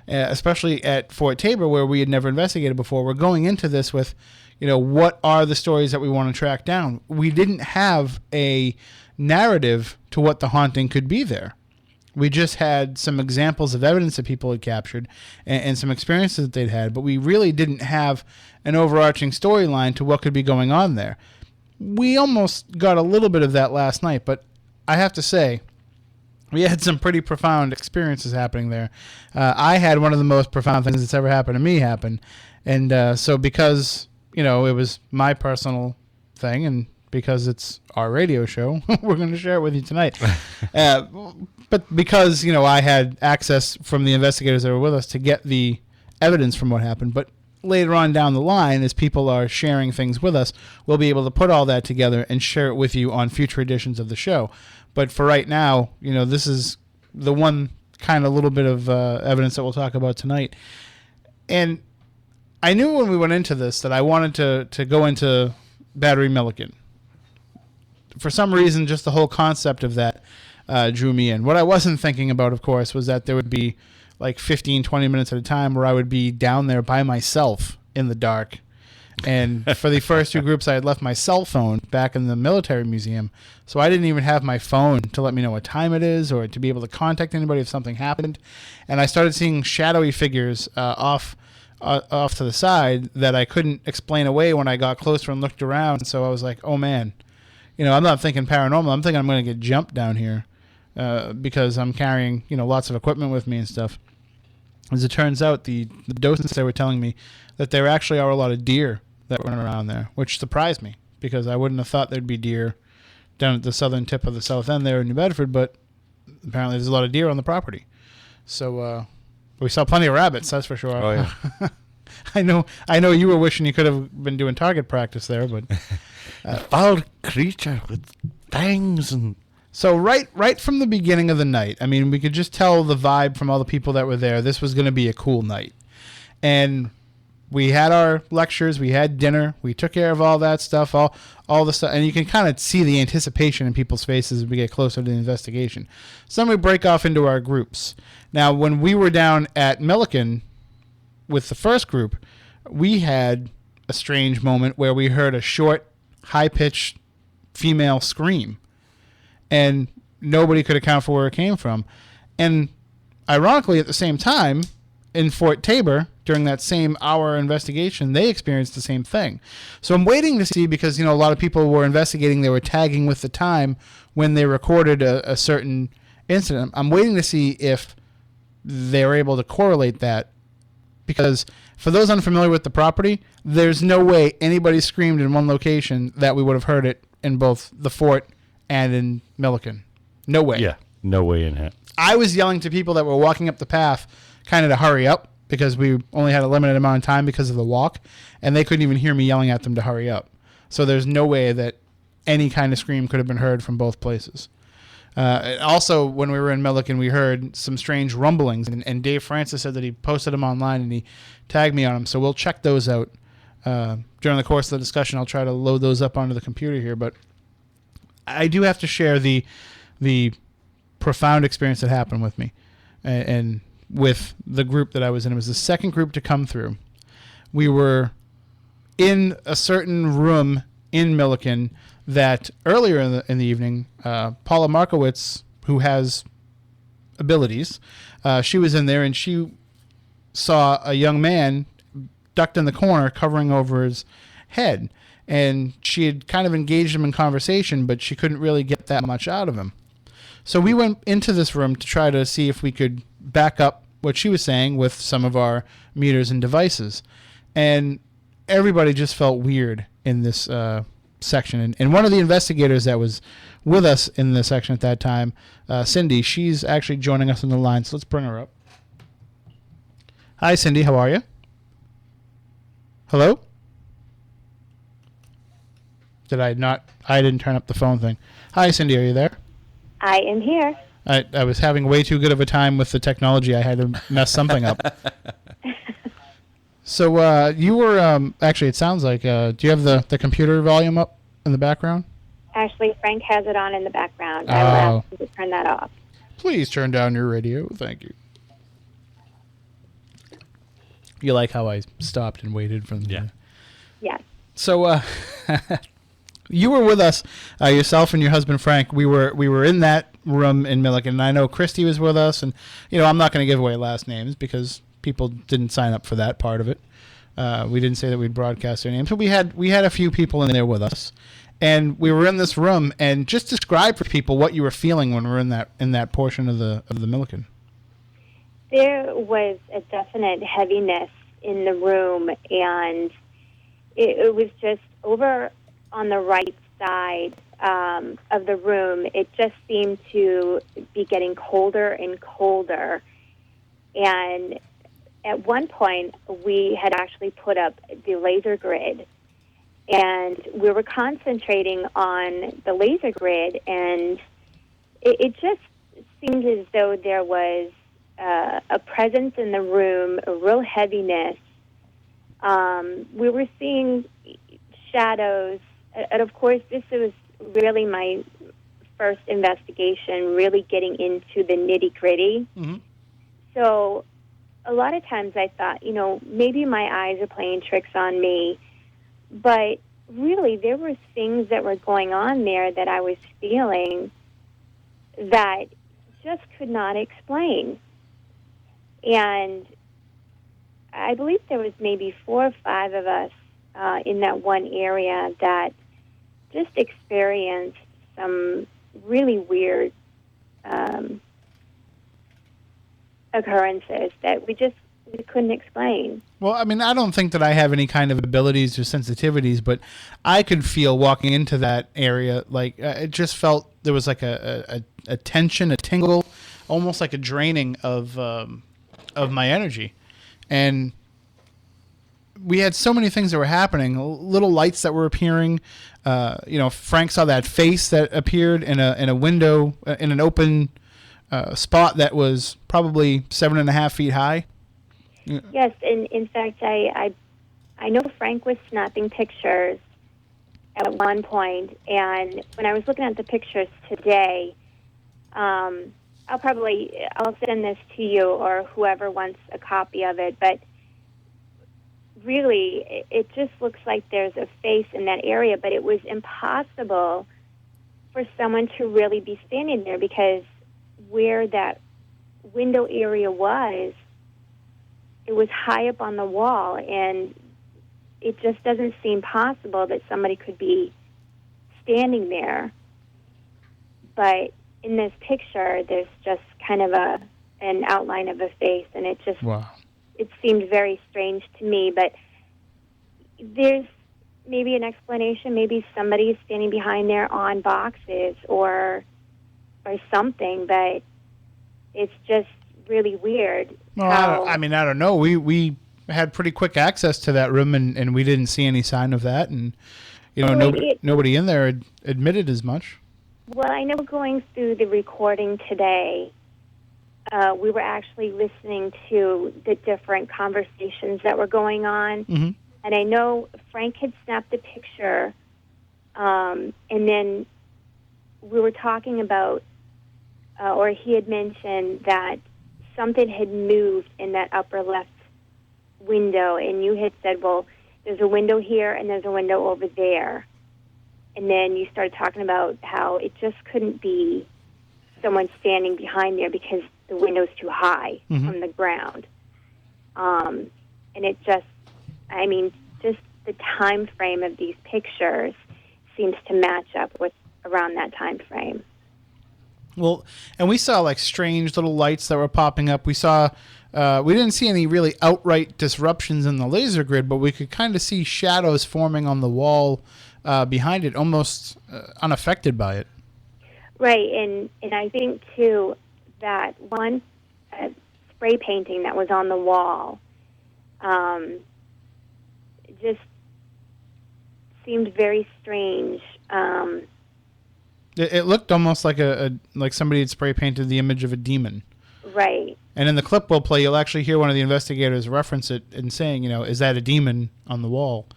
especially at Fort Tabor where we had never investigated before. We're going into this with, what are the stories that we want to track down? We didn't have a narrative to what the haunting could be there. We just had some examples of evidence that people had captured and some experiences that they'd had, but we really didn't have an overarching storyline to what could be going on there. We almost got a little bit of that last night, but I have to say, we had some pretty profound experiences happening there. I had one of the most profound things that's ever happened to me happen. And so because, it was my personal thing, and because it's our radio show, we're going to share it with you tonight. But because, I had access from the investigators that were with us to get the evidence from what happened. But later on down the line, as people are sharing things with us, we'll be able to put all that together and share it with you on future editions of the show. But for right now, this is the one kind of little bit of evidence that we'll talk about tonight. And I knew when we went into this that I wanted to go into Battery Milliken. For some reason, just the whole concept of that drew me in. What I wasn't thinking about, of course, was that there would be like 15, 20 minutes at a time where I would be down there by myself in the dark. And for the first two groups, I had left my cell phone back in the military museum. So I didn't even have my phone to let me know what time it is or to be able to contact anybody if something happened. And I started seeing shadowy figures off to the side that I couldn't explain away when I got closer and looked around. So I was like, oh man, I'm not thinking paranormal. I'm thinking I'm going to get jumped down here because I'm carrying, lots of equipment with me and stuff. As it turns out, the docents, they were telling me that there actually are a lot of deer that run around there, which surprised me because I wouldn't have thought there'd be deer down at the southern tip of the south end there in New Bedford, but apparently there's a lot of deer on the property. So we saw plenty of rabbits, that's for sure. Oh, yeah. I know you were wishing you could have been doing target practice there, but foul creature with fangs and... So right from the beginning of the night, I mean, we could just tell the vibe from all the people that were there. This was going to be a cool night. And we had our lectures, we had dinner, we took care of all that stuff, all the stuff. And you can kind of see the anticipation in people's faces as we get closer to the investigation. So then we break off into our groups. Now, when we were down at Milliken with the first group, we had a strange moment where we heard a short, high-pitched female scream. And nobody could account for where it came from. And ironically, at the same time, in Fort Taber, during that same hour investigation, they experienced the same thing. So I'm waiting to see, because, a lot of people were investigating, they were tagging with the time when they recorded a certain incident. I'm waiting to see if they were able to correlate that, because for those unfamiliar with the property, there's no way anybody screamed in one location that we would have heard it in both the fort and in Milliken. No way. Yeah, no way in hell. I was yelling to people that were walking up the path kind of to hurry up, because we only had a limited amount of time because of the walk, and they couldn't even hear me yelling at them to hurry up. So there's no way that any kind of scream could have been heard from both places. Also, when we were in Milliken, we heard some strange rumblings, and Dave Francis said that he posted them online and he tagged me on them. So we'll check those out during the course of the discussion. I'll try to load those up onto the computer here, but I do have to share the profound experience that happened with me and with the group that I was in. It was the second group to come through. We were in a certain room in Milliken that earlier in the evening, Paula Markowitz, who has abilities, she was in there, and she saw a young man ducked in the corner covering over his head. And she had kind of engaged him in conversation, but she couldn't really get that much out of him. So we went into this room to try to see if we could back up what she was saying with some of our meters and devices. And everybody just felt weird in this section. And one of the investigators that was with us in the section at that time, Cindy, she's actually joining us on the line. So let's bring her up. Hi, Cindy. How are you? Hello? I didn't turn up the phone thing. Hi, Cindy. Are you there? I am here. I was having way too good of a time with the technology. I had to mess something up. So you were actually, it sounds like, do you have the computer volume up in the background? Actually, Frank has it on in the background. I will ask him to turn that off. Please turn down your radio. Thank you. You like how I stopped and waited from the... Yes. So you were with us, yourself and your husband Frank. We were in that room in Milliken, and I know Christy was with us. And I'm not going to give away last names because people didn't sign up for that part of it. We didn't say that we'd broadcast their names, but we had a few people in there with us, and we were in this room. And just describe for people what you were feeling when we were in that portion of the Milliken. There was a definite heaviness in the room, and it was just over on the right side of the room. It just seemed to be getting colder and colder. And at one point, we had actually put up the laser grid, and we were concentrating on the laser grid, and it just seemed as though there was a presence in the room, a real heaviness. We were seeing shadows, and of course, this was really my first investigation, really getting into the nitty-gritty. Mm-hmm. So a lot of times I thought, maybe my eyes are playing tricks on me, but really there were things that were going on there that I was feeling that just could not explain. And I believe there was maybe 4 or 5 of us in that one area that just experienced some really weird occurrences that we couldn't explain. Well, I mean, I don't think that I have any kind of abilities or sensitivities, but I could feel walking into that area, like it just felt there was like a tension, a tingle, almost like a draining of my energy. And we had so many things that were happening, little lights that were appearing. Frank saw that face that appeared in a window, in an open spot that was probably 7.5 feet high. Yes, and in fact, I know Frank was snapping pictures at one point, and when I was looking at the pictures today, I'll send this to you or whoever wants a copy of it, but really, it just looks like there's a face in that area, but it was impossible for someone to really be standing there because where that window area was, it was high up on the wall, and it just doesn't seem possible that somebody could be standing there. But in this picture, there's just kind of an outline of a face, and it just it seemed very strange to me. But there's maybe an explanation. Maybe somebody is standing behind there on boxes or something, but it's just really weird. Well, I don't know. We had pretty quick access to that room, and we didn't see any sign of that, and nobody in there admitted as much. Well, I know going through the recording today, we were actually listening to the different conversations that were going on, and I know Frank had snapped a picture, and then we were talking about, or he had mentioned that something had moved in that upper left window, and you had said, well, there's a window here and there's a window over there. And then you started talking about how it just couldn't be someone standing behind there because the window's too high from the ground. And it just, just the time frame of these pictures seems to match up with around that time frame. Well, and we saw like strange little lights that were popping up. We saw, we didn't see any really outright disruptions in the laser grid, but we could kind of see shadows forming on the wall behind it, almost unaffected by it. Right, and I think too that one spray painting that was on the wall just seemed very strange. It looked almost like like somebody had spray painted the image of a demon. Right. And in the clip we'll play, you'll actually hear one of the investigators reference it and saying, is that a demon on the wall?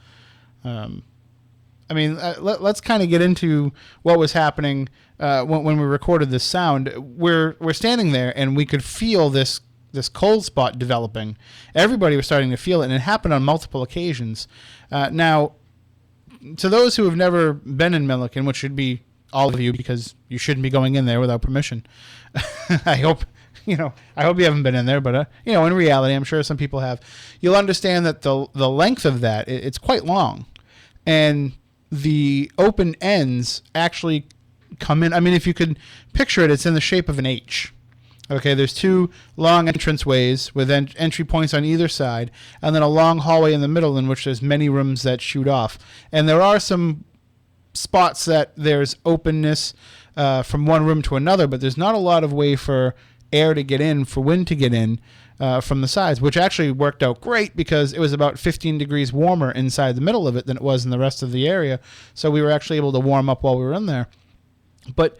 Let's kind of get into what was happening when we recorded this sound. We're standing there, and we could feel this cold spot developing. Everybody was starting to feel it, and it happened on multiple occasions. Now, to those who have never been in Milliken, which should be all of you, because you shouldn't be going in there without permission. I hope you haven't been in there, but in reality, I'm sure some people have. You'll understand that the length of that, it's quite long, and the open ends actually come in. If you could picture it, it's in the shape of an H. Okay, there's two long entranceways with entry points on either side, and then a long hallway in the middle in which there's many rooms that shoot off. And there are some spots that there's openness from one room to another, but there's not a lot of way for air to get in, for wind to get in from the sides, which actually worked out great because it was about 15 degrees warmer inside the middle of it than it was in the rest of the area. So we were actually able to warm up while we were in there. But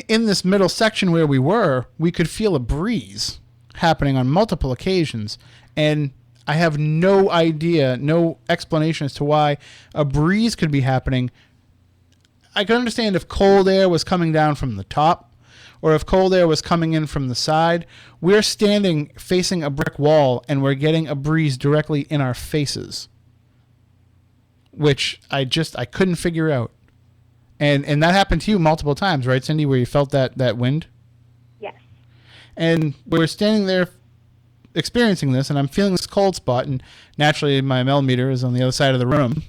in this middle section where we were, we could feel a breeze happening on multiple occasions. And I have no idea, no explanation as to why a breeze could be happening. I could understand if cold air was coming down from the top, or if cold air was coming in from the side. We're standing facing a brick wall, and we're getting a breeze directly in our faces, which I couldn't figure out. And that happened to you multiple times, right, Cindy, where you felt that wind? Yes. And we're standing there experiencing this, and I'm feeling this cold spot, and naturally my millimeter is on the other side of the room,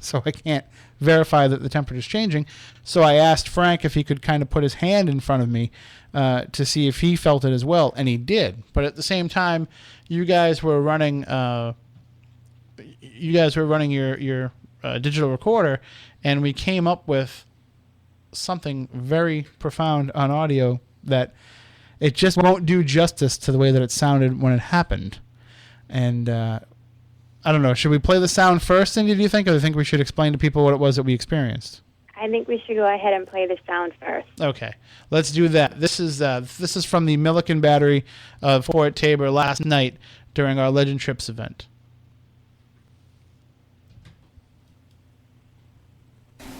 so I can't verify that the temperature is changing. So I asked Frank if he could kind of put his hand in front of me to see if he felt it as well, and he did. But at the same time, you guys were running your digital recorder, and we came up with something very profound on audio that it just won't do justice to the way that it sounded when it happened. And I don't know, should we play the sound first, Cindy, do you think, or do you think we should explain to people what it was that we experienced? I think we should go ahead and play the sound first. Okay, let's do that. This is from the Milliken Battery of Fort Tabor last night during our Legend Trips event.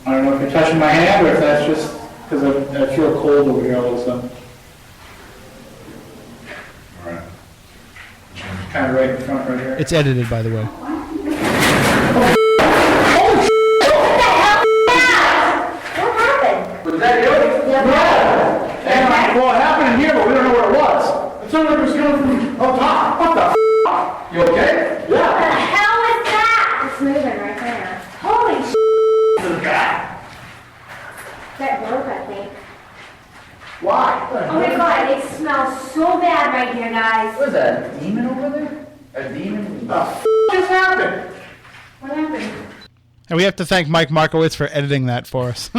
I don't know if you're touching my hand or if that's just because I feel cold over here all of a sudden. All right. Kind of right in front right here. It's edited, by the way. Was that you? Yeah. Well, it happened in here, but we don't know where it was. Sounded like it was coming from up top. What the f***? You okay? Yeah. What the hell is that? It's moving right there. Holy shit. There's a guy. That broke, I think. Why? Oh my god, it smells so bad right here, guys. What is that, a demon over there? A demon? What the f*** just happened? What happened? And we have to thank Mike Markowitz for editing that for us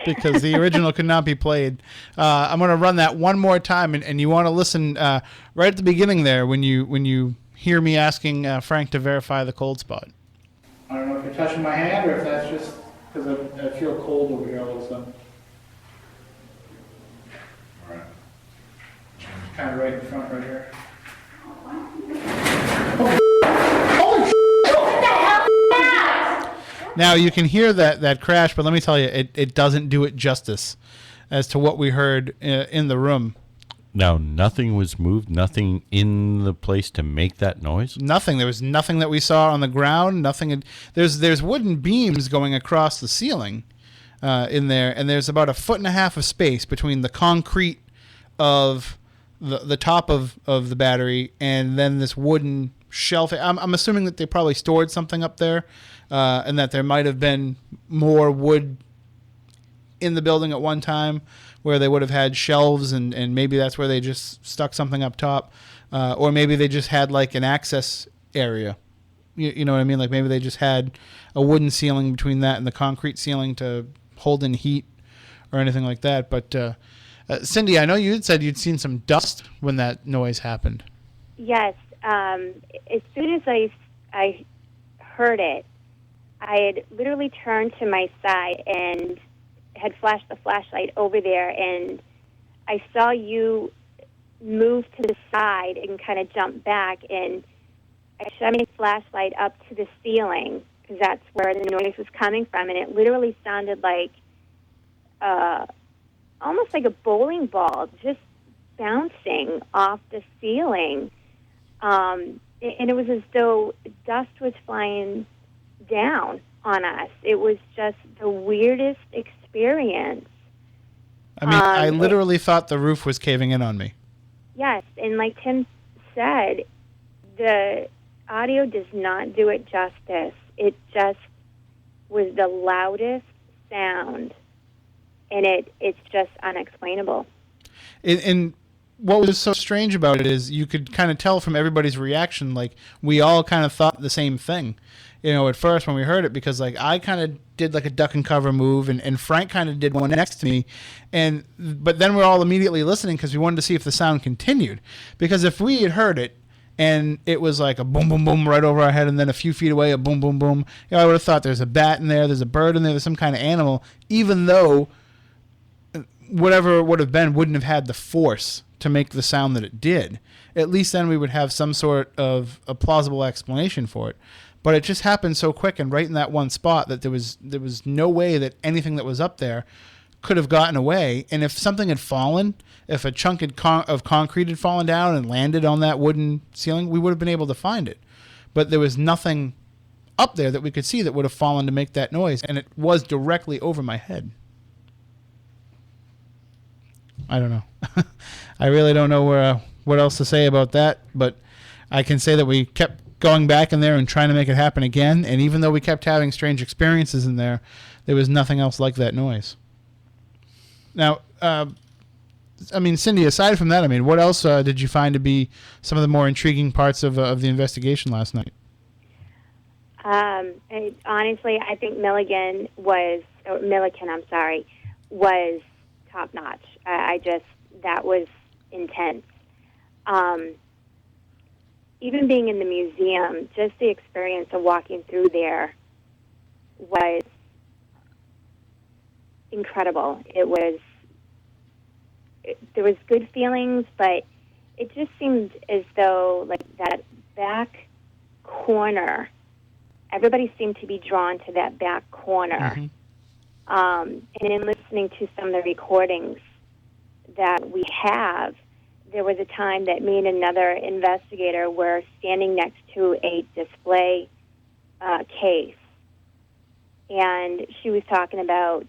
because the original could not be played. I'm going to run that one more time, and you want to listen right at the beginning there when you hear me asking Frank to verify the cold spot. I don't know if you're touching my hand or if that's just because I feel cold over here all of a sudden. All right. Kind of right in front right here. Now, you can hear that crash, but let me tell you, it doesn't do it justice as to what we heard in the room. Now, nothing was moved, nothing in the place to make that noise? Nothing. There was nothing that we saw on the ground. Nothing. There's wooden beams going across the ceiling in there, and there's about 1.5 foot of space between the concrete of the top of the battery and then this wooden shelf. I'm assuming that they probably stored something up there. And that there might have been more wood in the building at one time where they would have had shelves and maybe that's where they just stuck something up top. Or maybe they just had like an access area. You know what I mean? Like maybe they just had a wooden ceiling between that and the concrete ceiling to hold in heat or anything like that. But Cindy, I know you had said you'd seen some dust when that noise happened. Yes. As soon as I heard it, I had literally turned to my side and had flashed the flashlight over there, and I saw you move to the side and kind of jump back, and I shoved my flashlight up to the ceiling because that's where the noise was coming from, and it literally sounded like almost like a bowling ball just bouncing off the ceiling, and it was as though dust was flying down on us. It was just the weirdest experience. I mean, I literally thought the roof was caving in on me. Yes, and like Tim said, the audio does not do it justice. It just was the loudest sound, and it's just unexplainable. And what was so strange about it is you could kind of tell from everybody's reaction, like we all kind of thought the same thing. You know, at first when we heard it, because like I kind of did like a duck and cover move, and Frank kind of did one next to me, but then we're all immediately listening because we wanted to see if the sound continued. Because if we had heard it and it was like a boom boom boom right over our head, and then a few feet away a boom boom boom, you know, I would have thought there's a bat in there, there's a bird in there, there's some kind of animal, even though whatever it would have been wouldn't have had the force to make the sound that it did. At least then we would have some sort of a plausible explanation for it. But it just happened so quick and right in that one spot that there was no way that anything that was up there could have gotten away. And if something had fallen, if a chunk of concrete had fallen down and landed on that wooden ceiling, we would have been able to find it. But there was nothing up there that we could see that would have fallen to make that noise, and it was directly over my head. I don't know. I really don't know what else to say about that, but I can say that we kept going back in there and trying to make it happen again, and even though we kept having strange experiences in there, there was nothing else like that noise. Now, I mean, Cindy, aside from that, I mean, what else did you find to be some of the more intriguing parts of the investigation last night? And honestly, I think Milliken was top notch. That was intense. Even being in the museum, just the experience of walking through there was incredible. There was good feelings, but it just seemed as though like that back corner, everybody seemed to be drawn to that back corner. Mm-hmm. And in listening to some of the recordings that we have, there was a time that me and another investigator were standing next to a display case, and she was talking about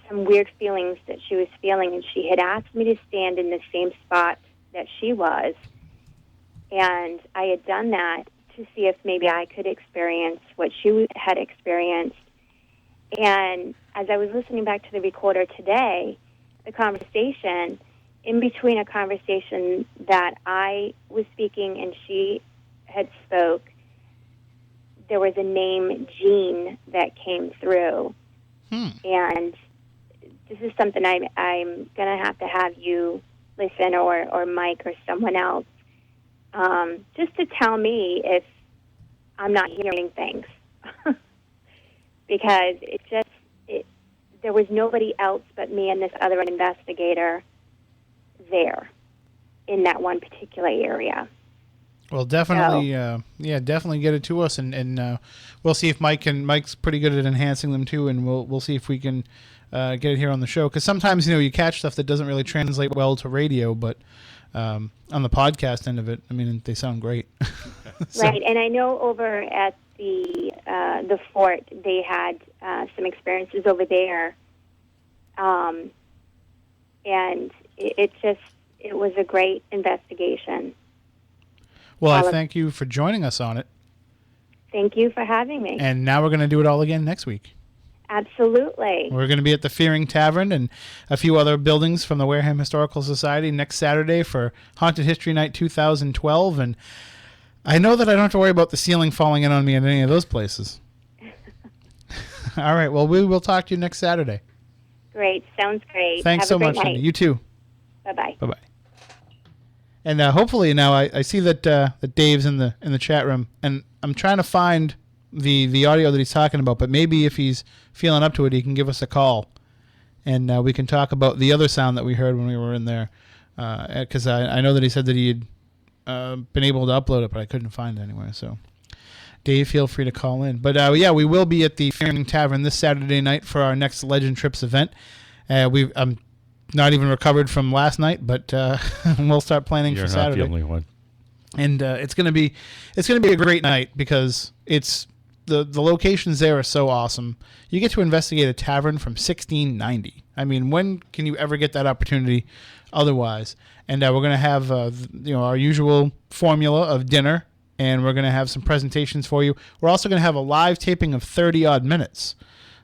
some weird feelings that she was feeling, and she had asked me to stand in the same spot that she was. And I had done that to see if maybe I could experience what she had experienced. And as I was listening back to the recorder today, the conversation, in between a conversation that I was speaking and she had spoke, there was a name, Jean, that came through. And this is something I'm going to have you listen, or Mike or someone else, just to tell me if I'm not hearing things. Because there was nobody else but me and this other investigator there in that one particular area. Well, definitely, definitely get it to us, and we'll see if Mike's pretty good at enhancing them too, and we'll see if we can get it here on the show. Because sometimes you catch stuff that doesn't really translate well to radio, but on the podcast end of it, I mean, they sound great. So. Right, and I know over at the fort they had some experiences over there, and it was a great investigation. Well, I thank you for joining us on it. Thank you for having me. And now we're going to do it all again next week. Absolutely. We're going to be at the Fearing Tavern and a few other buildings from the Wareham Historical Society next Saturday for Haunted History Night 2012. And I know that I don't have to worry about the ceiling falling in on me at any of those places. All right. Well, we will talk to you next Saturday. Great. Sounds great. Thanks so much, Cindy. You too. Bye-bye. Bye-bye. And hopefully now I see that Dave's in the chat room, and I'm trying to find the audio that he's talking about. But maybe if he's feeling up to it, he can give us a call, and we can talk about the other sound that we heard when we were in there. Because I know that he said that he had been able to upload it, but I couldn't find it anywhere. So, Dave, feel free to call in. But we will be at the Fearing Tavern this Saturday night for our next Legend Trips event. I'm not even recovered from last night, but we'll start planning for Saturday. You're not the only one. And it's gonna be a great night because it's the locations there are so awesome. You get to investigate a tavern from 1690. I mean, when can you ever get that opportunity otherwise? And we're gonna have our usual formula of dinner, and we're gonna have some presentations for you. We're also gonna have a live taping of 30-odd minutes.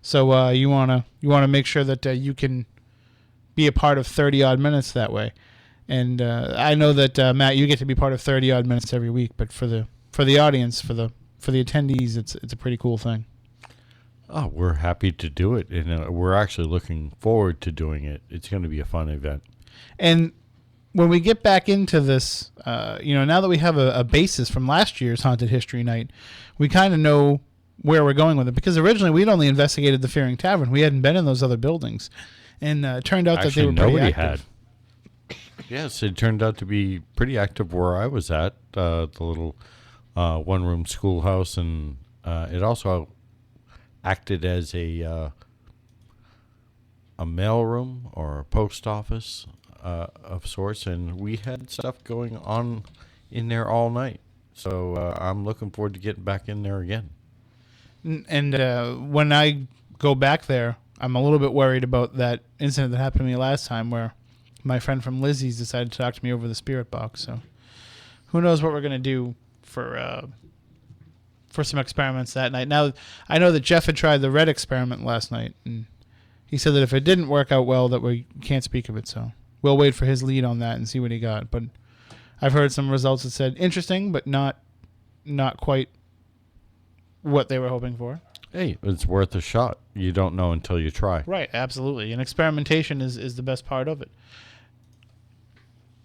So you wanna make sure that you can be a part of 30-odd minutes that way. And I know that Matt, you get to be part of 30-odd minutes every week, but for the audience, for the attendees, it's a pretty cool thing. Oh, we're happy to do it, and we're actually looking forward to doing it. It's going to be a fun event. And when we get back into this, now that we have a basis from last year's Haunted History Night, we kind of know where we're going with it, because originally we'd only investigated the Fearing Tavern. We hadn't been in those other buildings. And it turned out that they were pretty active. Yes, it turned out to be pretty active where I was at, the little one-room schoolhouse, and it also acted as a mailroom or a post office of sorts, and we had stuff going on in there all night. So I'm looking forward to getting back in there again. And when I go back there, I'm a little bit worried about that incident that happened to me last time where my friend from Lizzie's decided to talk to me over the spirit box. So who knows what we're going to do for some experiments that night. Now, I know that Jeff had tried the red experiment last night, and he said that if it didn't work out well, that we can't speak of it. So we'll wait for his lead on that and see what he got. But I've heard some results that said interesting, but not quite what they were hoping for. Hey, it's worth a shot. You don't know until you try. Right, absolutely. And experimentation is the best part of it.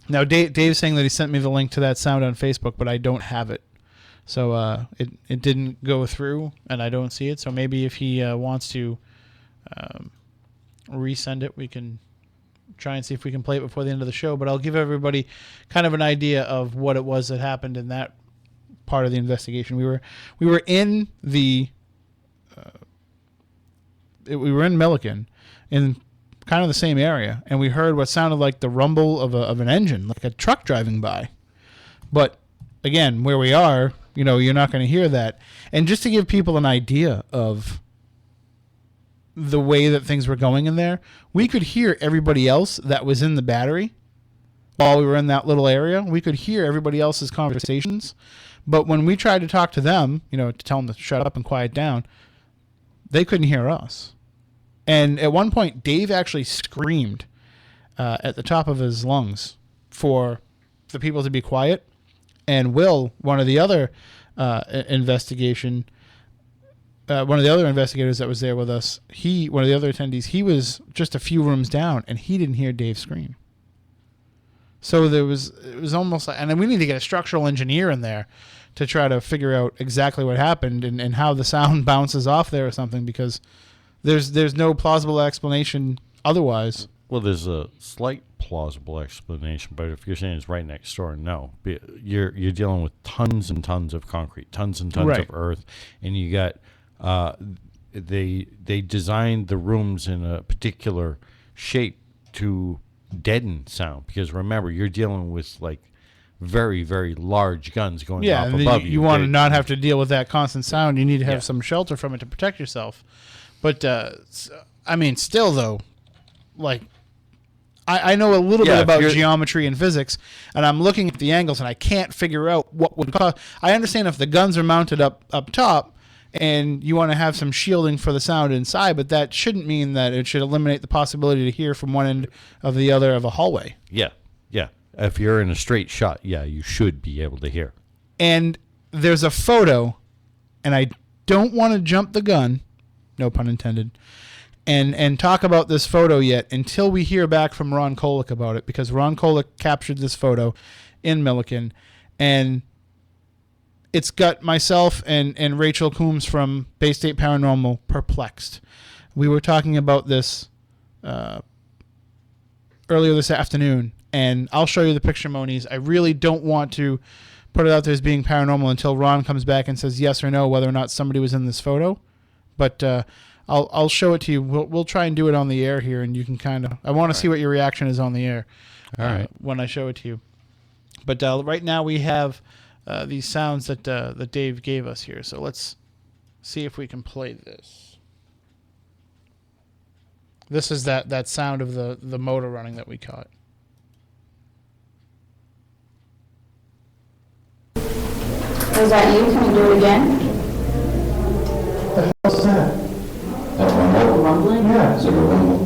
Now, Dave's saying that he sent me the link to that sound on Facebook, but I don't have it. So it didn't go through, and I don't see it. So maybe if he wants to resend it, we can try and see if we can play it before the end of the show. But I'll give everybody kind of an idea of what it was that happened in that part of the investigation. We were in the... we were in Milliken, in kind of the same area, and we heard what sounded like the rumble of an engine, like a truck driving by. But again, where we are, you're not going to hear that. And just to give people an idea of the way that things were going in there, we could hear everybody else that was in the battery while we were in that little area. We could hear everybody else's conversations. But when we tried to talk to them, to tell them to shut up and quiet down, they couldn't hear us. And at one point, Dave actually screamed at the top of his lungs for the people to be quiet. And Will, one of the other investigators that was there with us, one of the other attendees, he was just a few rooms down, and he didn't hear Dave scream. So it was almost like, and then we need to get a structural engineer in there to try to figure out exactly what happened and how the sound bounces off there or something, because there's no plausible explanation otherwise. Well, there's a slight plausible explanation, but if you're saying it's right next door, no. You're dealing with tons and tons of concrete, tons and tons of earth, and you got they designed the rooms in a particular shape to deaden sound, because remember, you're dealing with like very, very large guns going off above you. You want to not have to deal with that constant sound. You need to have some shelter from it to protect yourself. But still though, like, I know a little bit about geometry and physics, and I'm looking at the angles, and I can't figure out what would cause. I understand if the guns are mounted up top, and you want to have some shielding for the sound inside, but that shouldn't mean that it should eliminate the possibility to hear from one end of the other of a hallway. Yeah. If you're in a straight shot, you should be able to hear. And there's a photo, and I don't want to jump the gun, no pun intended, and talk about this photo yet until we hear back from Ron Kolick about it, because Ron Kolick captured this photo in Milliken, and it's got myself and Rachel Coombs from Bay State Paranormal perplexed. We were talking about this earlier this afternoon, and I'll show you the picture, Moniz. I really don't want to put it out there as being paranormal until Ron comes back and says yes or no whether or not somebody was in this photo. But I'll show it to you. We'll try and do it on the air here, and you can kind of. I want to see what your reaction is on the air. All right. When I show it to you. But right now we have these sounds that Dave gave us here. So let's see if we can play this. This is that sound of the motor running that we caught. Was that you? Can we do it again? What's that? A rumbling? Yeah. It's like a rumble.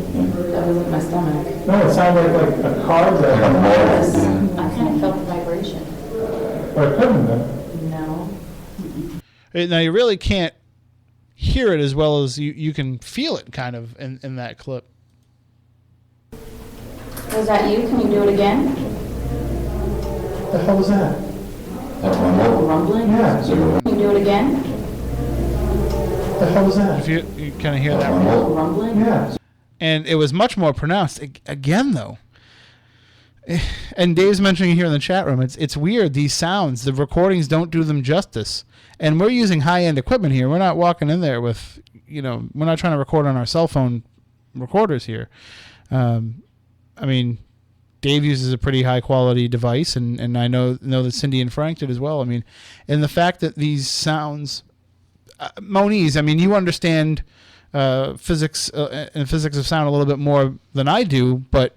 That was in my stomach. No, it sounded like a car that. I kind of felt the vibration. Or it couldn't have been. No. Now, you really can't hear it as well as you can feel it kind of in that clip. Was that you? Can you do it again? What the hell was that? A rumbling? Yeah. Can you do it again? What the hell was that? If you kind of hear that rumbling? Yeah. And it was much more pronounced. Again, though. And Dave's mentioning here in the chat room, it's weird, these sounds, the recordings don't do them justice. And we're using high-end equipment here. We're not walking in there with, we're not trying to record on our cell phone recorders here. Dave uses a pretty high-quality device, and I know that Cindy and Frank did as well. And the fact that these sounds... Moniz, you understand physics and physics of sound a little bit more than I do, but...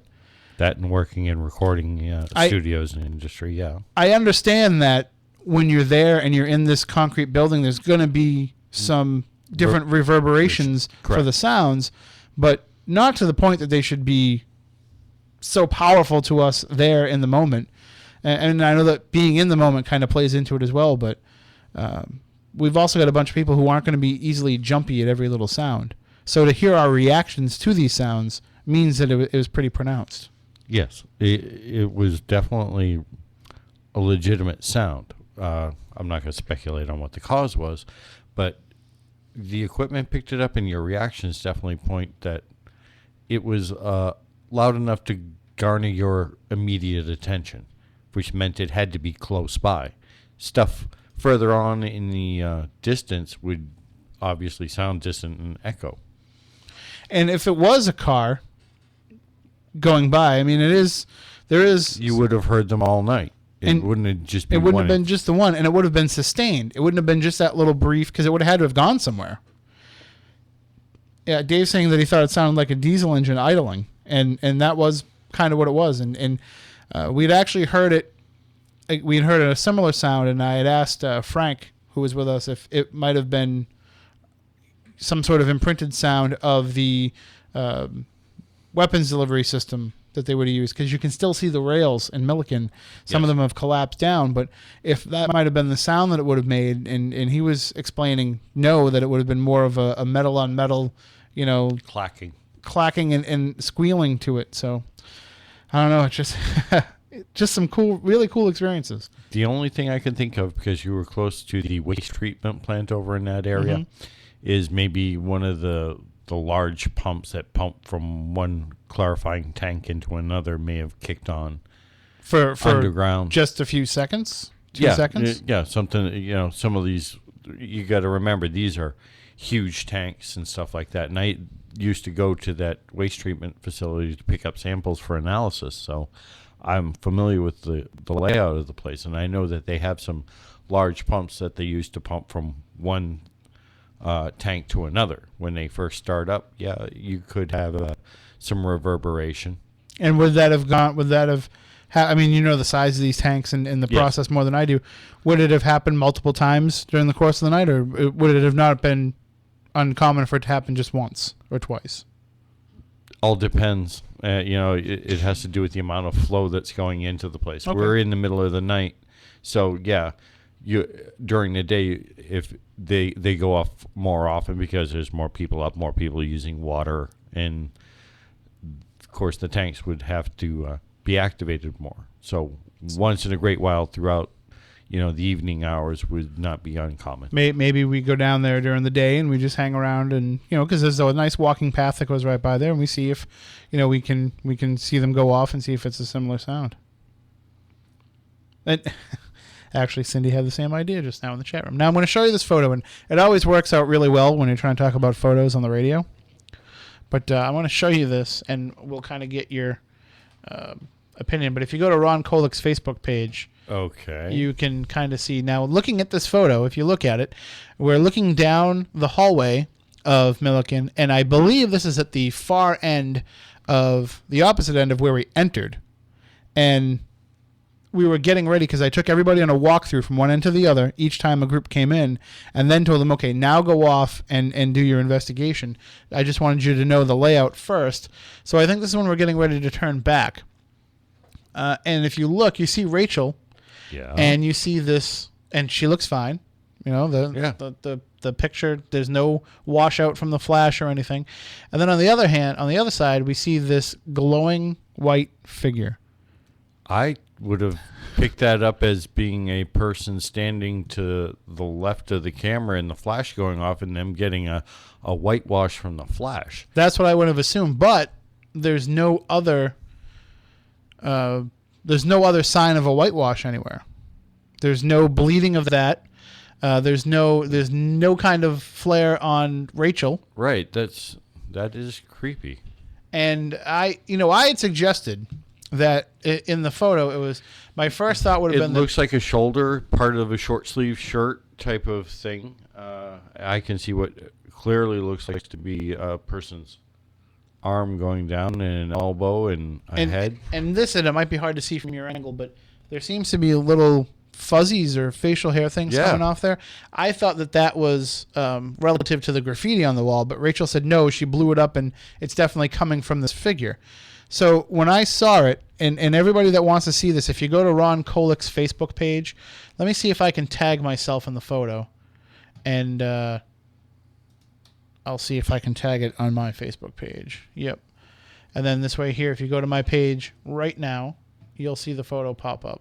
That and working in recording studios and industry, yeah. I understand that when you're there and you're in this concrete building, there's going to be some different reverberations for the sounds, but not to the point that they should be so powerful to us there in the moment. And I know that being in the moment kind of plays into it as well, but we've also got a bunch of people who aren't going to be easily jumpy at every little sound. So to hear our reactions to these sounds means that it was pretty pronounced. Yes, it was definitely a legitimate sound. I'm not going to speculate on what the cause was, but the equipment picked it up, and your reactions definitely point that it was loud enough to garner your immediate attention, which meant it had to be close by. Stuff further on in the distance would obviously sound distant and echo. And if it was a car going by, there is... You would have heard them all night. It wouldn't have just been It wouldn't have been just the one, and it would have been sustained. It wouldn't have been just that little brief, because it would have had to have gone somewhere. Yeah, Dave's saying that he thought it sounded like a diesel engine idling, and that was kind of what it was. And we'd actually heard it. We had heard a similar sound, and I had asked Frank, who was with us, if it might have been some sort of imprinted sound of the weapons delivery system that they would have used, because you can still see the rails in Milliken. Some of them have collapsed down, but if that might have been the sound that it would have made, and he was explaining that it would have been more of a metal on metal, clacking and squealing to it. So I don't know. It's just just some really cool experiences. The only thing I can think of, because you were close to the waste treatment plant over in that area, is maybe one of the large pumps that pump from one clarifying tank into another may have kicked on for underground. Just a few seconds? 2 seconds? Yeah, something, some of these, you got to remember, these are huge tanks and stuff like that. And I used to go to that waste treatment facility to pick up samples for analysis, so I'm familiar with the layout of the place, and I know that they have some large pumps that they use to pump from one tank to another. When they first start up, you could have some reverberation. And would that have I mean, the size of these tanks and the process more than I do. Would it have happened multiple times during the course of the night, or would it have not been uncommon for it to happen just once or twice? All depends. It has to do with the amount of flow that's going into the place. Okay. We're in the middle of the night, so during the day, if they go off more often because there's more people up, more people using water, and of course the tanks would have to be activated more. So once in a great while throughout, the evening hours would not be uncommon. Maybe we go down there during the day and we just hang around, and because there's a nice walking path that goes right by there, and we see if we can see them go off and see if it's a similar sound. And actually, Cindy had the same idea just now in the chat room. Now I'm going to show you this photo, and it always works out really well when you're trying to talk about photos on the radio. But I want to show you this, and we'll kind of get your opinion. But if you go to Ron Kolick's Facebook page, you can kind of see. Now, looking at this photo, if you look at it, we're looking down the hallway of Milliken, and I believe this is at the far end of the opposite end of where we entered. And we were getting ready because I took everybody on a walkthrough from one end to the other each time a group came in, and then told them, okay, now go off and do your investigation. I just wanted you to know the layout first. So I think this is when we're getting ready to turn back. And if you look, you see Rachel, and you see this, and she looks fine. The picture, there's no washout from the flash or anything. And then on the other side, we see this glowing white figure. I would have picked that up as being a person standing to the left of the camera and the flash going off, and them getting a whitewash from the flash. That's what I would have assumed, but there's no other sign of a whitewash anywhere. There's no bleeding of that. There's no kind of flare on Rachel. Right. That is creepy. And I had suggested that in the photo, it was, my first thought would have been... It looks like a shoulder, part of a short sleeve shirt type of thing. I can see what clearly looks like to be a person's arm going down and an elbow and a head. And it might be hard to see from your angle, but there seems to be little fuzzies or facial hair things coming off there. I thought that was relative to the graffiti on the wall, but Rachel said no, she blew it up and it's definitely coming from this figure. So when I saw it, and everybody that wants to see this, if you go to Ron Kolick's Facebook page, let me see if I can tag myself in the photo, and I'll see if I can tag it on my Facebook page. Yep. And then this way here, if you go to my page right now, you'll see the photo pop up.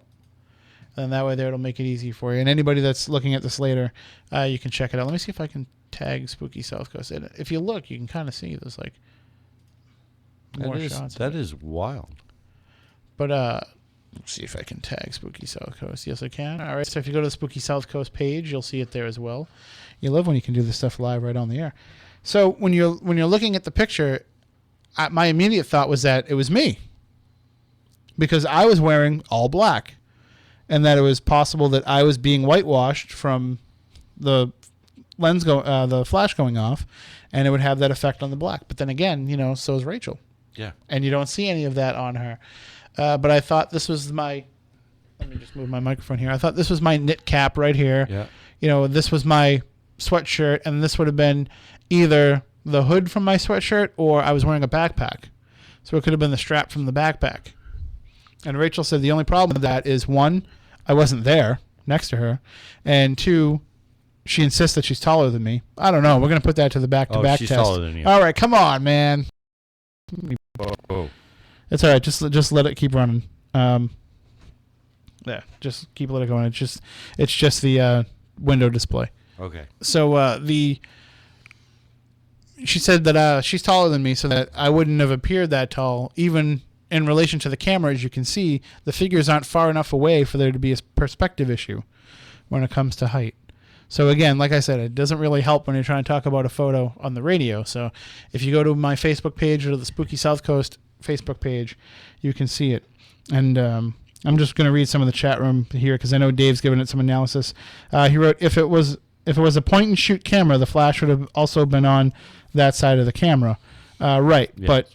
And that way there, it'll make it easy for you. And anybody that's looking at this later, you can check it out. Let me see if I can tag Spooky Southcoast. And if you look, you can kind of see there's more shots. That is wild. But let's see if I can tag Spooky Southcoast. Yes, I can. All right. So if you go to the Spooky Southcoast page, you'll see it there as well. You love when you can do this stuff live right on the air. So when you're looking at the picture, my immediate thought was that it was me, because I was wearing all black, and that it was possible that I was being whitewashed from the the flash going off, and it would have that effect on the black. But then again, so is Rachel. Yeah. And you don't see any of that on her. but I thought this was my. Let me just move my microphone here. I thought this was my knit cap right here. Yeah. You know, this was my sweatshirt, and this would have been either the hood from my sweatshirt or I was wearing a backpack. So it could have been the strap from the backpack. And Rachel said the only problem with that is, one, I wasn't there next to her, and two, she insists that she's taller than me. I don't know. We're going to put that to the back-to-back she's test. taller than you. All right, come on, man. Oh. It's all right. Just let it keep running. Yeah, just keep letting it going. It's just the window display. Okay. So she said that she's taller than me, so that I wouldn't have appeared that tall, even in relation to the camera. As you can see, the figures aren't far enough away for there to be a perspective issue when it comes to height. So again, like I said, it doesn't really help when you're trying to talk about a photo on the radio. So if you go to my Facebook page or to the Spooky Southcoast Facebook page, you can see it. And I'm just going to read some of the chat room here because I know Dave's given it some analysis. He wrote, if it was a point and shoot camera, the flash would have also been on that side of the camera. Right. Yes. But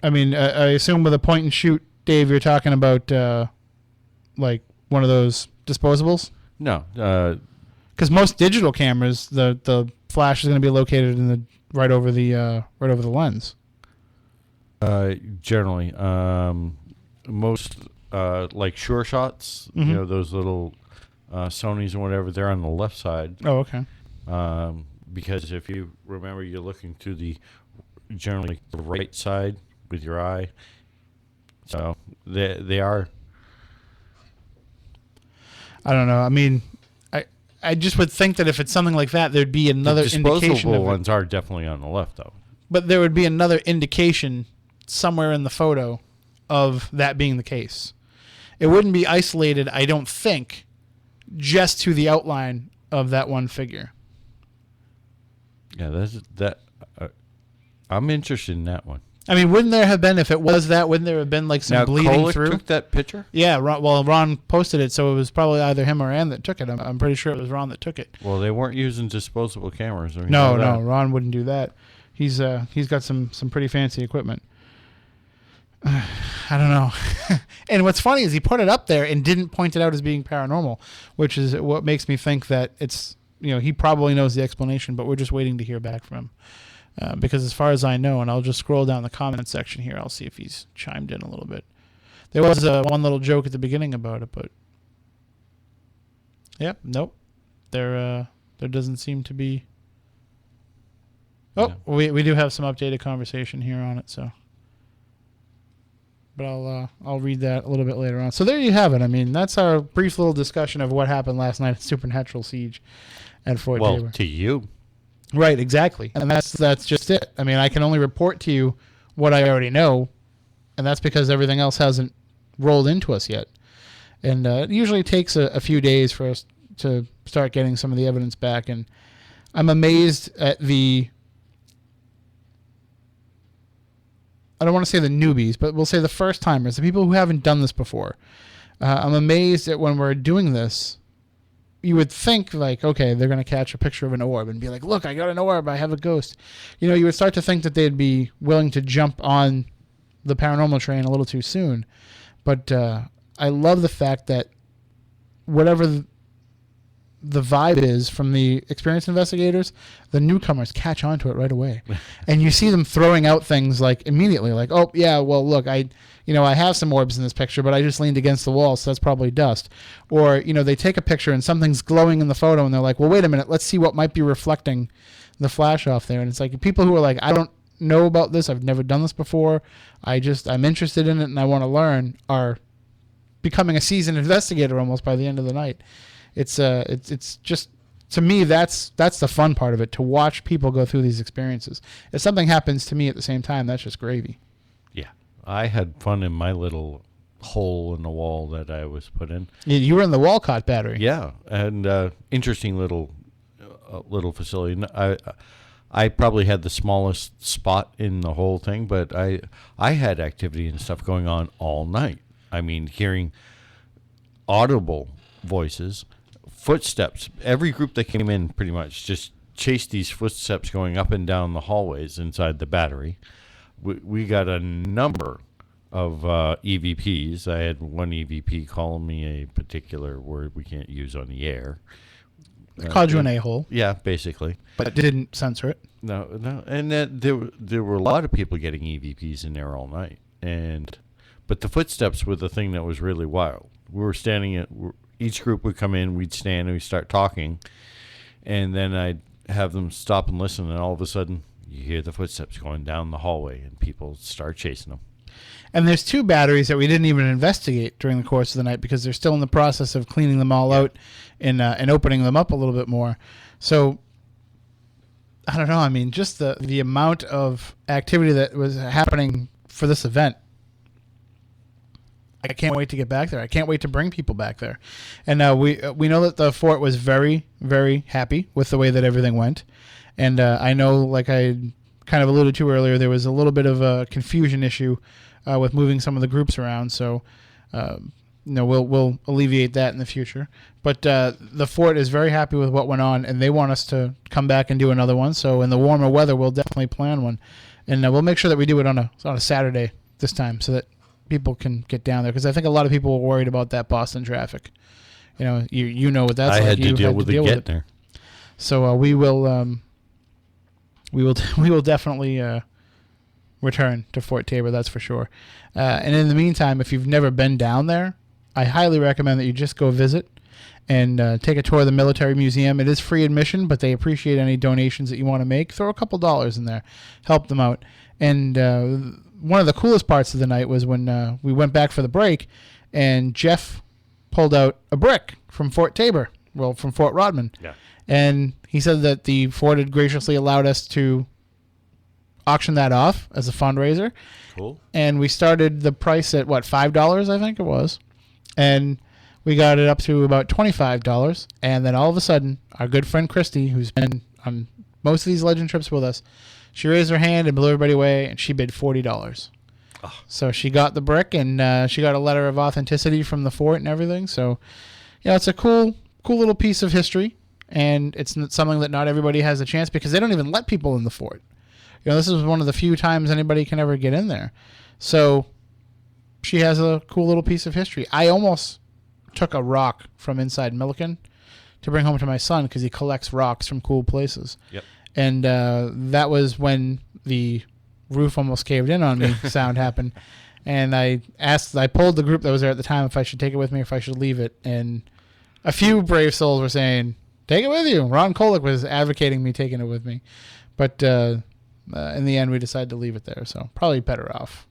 I mean, I assume with a point and shoot, Dave, you're talking about like one of those disposables? No. Because most digital cameras, the flash is going to be located in the right over the lens. Generally, most like Sure Shots, Mm-hmm. you know, those little Sonys and whatever, they're on the left side. Oh, okay. Because if you remember, you're looking to the generally the right side with your eye. So they are. I don't know. I mean, I just would think that if it's something like that, there'd be another indication. Disposable ones are definitely on the left, though. But there would be another indication somewhere in the photo of that being the case. It wouldn't be isolated, I don't think, just to the outline of that one figure. Yeah, I'm interested in that one. I mean, wouldn't there have been, if it was that, wouldn't there have been like some bleeding Kolick through? Took that picture? Yeah, Ron posted it, so it was probably either him or Ann that took it. I'm pretty sure it was Ron that took it. Well, they weren't using disposable cameras. No, Ron wouldn't do that. He's got some pretty fancy equipment. I don't know. And what's funny is he put it up there and didn't point it out as being paranormal, which is what makes me think that it's, you know, he probably knows the explanation, but we're just waiting to hear back from him. Because as far as I know, and I'll just scroll down the comment section here, I'll see if he's chimed in a little bit. There was one little joke at the beginning about it, but yep, nope. There doesn't seem to be. Oh, yeah. we do have some updated conversation here on it, so. But I'll read that a little bit later on. So there you have it. I mean, that's our brief little discussion of what happened last night at Supernatural Siege at Fort Taylor. Well, to you. Right, exactly. And that's just it. I mean, I can only report to you what I already know, and that's because everything else hasn't rolled into us yet. And it usually takes a few days for us to start getting some of the evidence back. And I'm amazed at I don't want to say the newbies, but we'll say the first timers, the people who haven't done this before. I'm amazed at when we're doing this, you would think like, okay, they're going to catch a picture of an orb and be like, look, I got an orb, I have a ghost. You know, you would start to think that they'd be willing to jump on the paranormal train a little too soon. But I love the fact that whatever the vibe is from the experienced investigators, the newcomers catch on to it right away. And you see them throwing out things like immediately, like, oh, yeah, well, look, I have some orbs in this picture, but I just leaned against the wall, so that's probably dust. Or, you know, they take a picture and something's glowing in the photo, and they're like, well, wait a minute, let's see what might be reflecting the flash off there. And it's like people who are like, I don't know about this, I've never done this before, I'm interested in it and I want to learn, are becoming a seasoned investigator almost by the end of the night. It's just, to me, that's the fun part of it, to watch people go through these experiences. If something happens to me at the same time, that's just gravy. Yeah. I had fun in my little hole in the wall that I was put in. You were in the Walcott battery. Yeah, and interesting little facility. I probably had the smallest spot in the whole thing, but I had activity and stuff going on all night. I mean, hearing audible voices, footsteps. Every group that came in pretty much just chased these footsteps going up and down the hallways inside the battery. We got a number of EVPs. I had one EVP calling me a particular word we can't use on the air. Called you an a-hole. Yeah, basically. But didn't censor it. No. And there were a lot of people getting EVPs in there all night. But the footsteps were the thing that was really wild. We were standing each group would come in, we'd stand, and we'd start talking. And then I'd have them stop and listen, and all of a sudden, you hear the footsteps going down the hallway, and people start chasing them. And there's 2 batteries that we didn't even investigate during the course of the night because they're still in the process of cleaning them all out and opening them up a little bit more. So, I don't know. I mean, just the amount of activity that was happening for this event. I can't wait to get back there. I can't wait to bring people back there. And we know that the fort was very, very happy with the way that everything went. And I know, like I kind of alluded to earlier, there was a little bit of a confusion issue with moving some of the groups around. So, we'll alleviate that in the future. But the fort is very happy with what went on, and they want us to come back and do another one. So in the warmer weather, we'll definitely plan one. And we'll make sure that we do it on a Saturday this time so that people can get down there, because I think a lot of people were worried about that Boston traffic. You know what that's like. I had to deal with it getting there. So we will definitely return to Fort Taber, that's for sure. And in the meantime, if you've never been down there, I highly recommend that you just go visit and take a tour of the military museum. It is free admission, but they appreciate any donations that you want to make. Throw a couple dollars in there, help them out. And one of the coolest parts of the night was when we went back for the break, and Jeff pulled out a brick from Fort Taber, from Fort Rodman. Yeah. And he said that the fort had graciously allowed us to auction that off as a fundraiser. Cool. And we started the price at, $5, I think it was. And we got it up to about $25. And then all of a sudden, our good friend Christy, who's been on most of these legend trips with us, she raised her hand and blew everybody away, and she bid $40. Oh. So she got the brick, and she got a letter of authenticity from the fort and everything. So, it's a cool little piece of history, and it's something that not everybody has a chance, because they don't even let people in the fort. This is one of the few times anybody can ever get in there. So she has a cool little piece of history. I almost took a rock from inside Milliken to bring home to my son, because he collects rocks from cool places. Yep. And that was when the roof almost caved in on me sound happened. And I polled the group that was there at the time if I should take it with me or if I should leave it. And a few brave souls were saying, take it with you. Ron Kolick was advocating me taking it with me. But in the end, we decided to leave it there. So probably better off,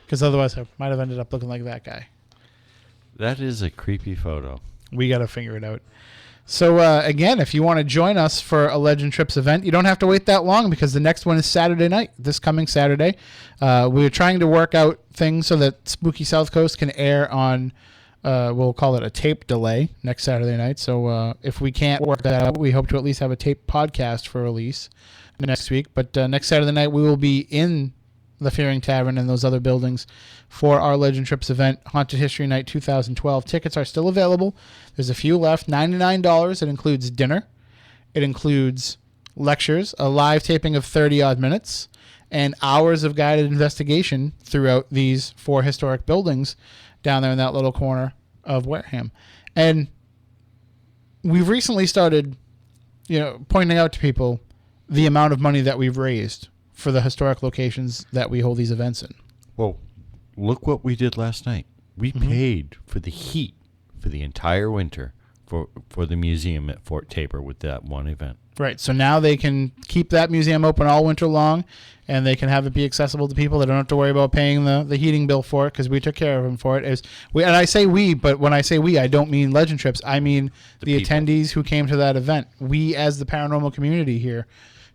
because otherwise I might have ended up looking like that guy. That is a creepy photo. We got to figure it out. So, again, if you want to join us for a Legend Trips event, you don't have to wait that long, because the next one is Saturday night, this coming Saturday. We're trying to work out things so that Spooky Southcoast can air on, we'll call it a tape delay next Saturday night. So if we can't work that out, we hope to at least have a tape podcast for release next week. But next Saturday night, we will be in the Fearing Tavern and those other buildings for our Legend Trips event, Haunted History Night 2012. Tickets are still available. There's a few left, $99. It includes dinner. It includes lectures, a live taping of 30-odd minutes, and hours of guided investigation throughout these 4 historic buildings down there in that little corner of Wareham. And we've recently started, pointing out to people the amount of money that we've raised for the historic locations that we hold these events in. Well, look what we did last night. We paid for the heat for the entire winter for the museum at Fort Taber with that one event. Right. So now they can keep that museum open all winter long, and they can have it be accessible to people. They don't have to worry about paying the heating bill for it, because we took care of them for it. And I say we, but when I say we, I don't mean Legend Trips. I mean the attendees who came to that event. We, as the paranormal community here,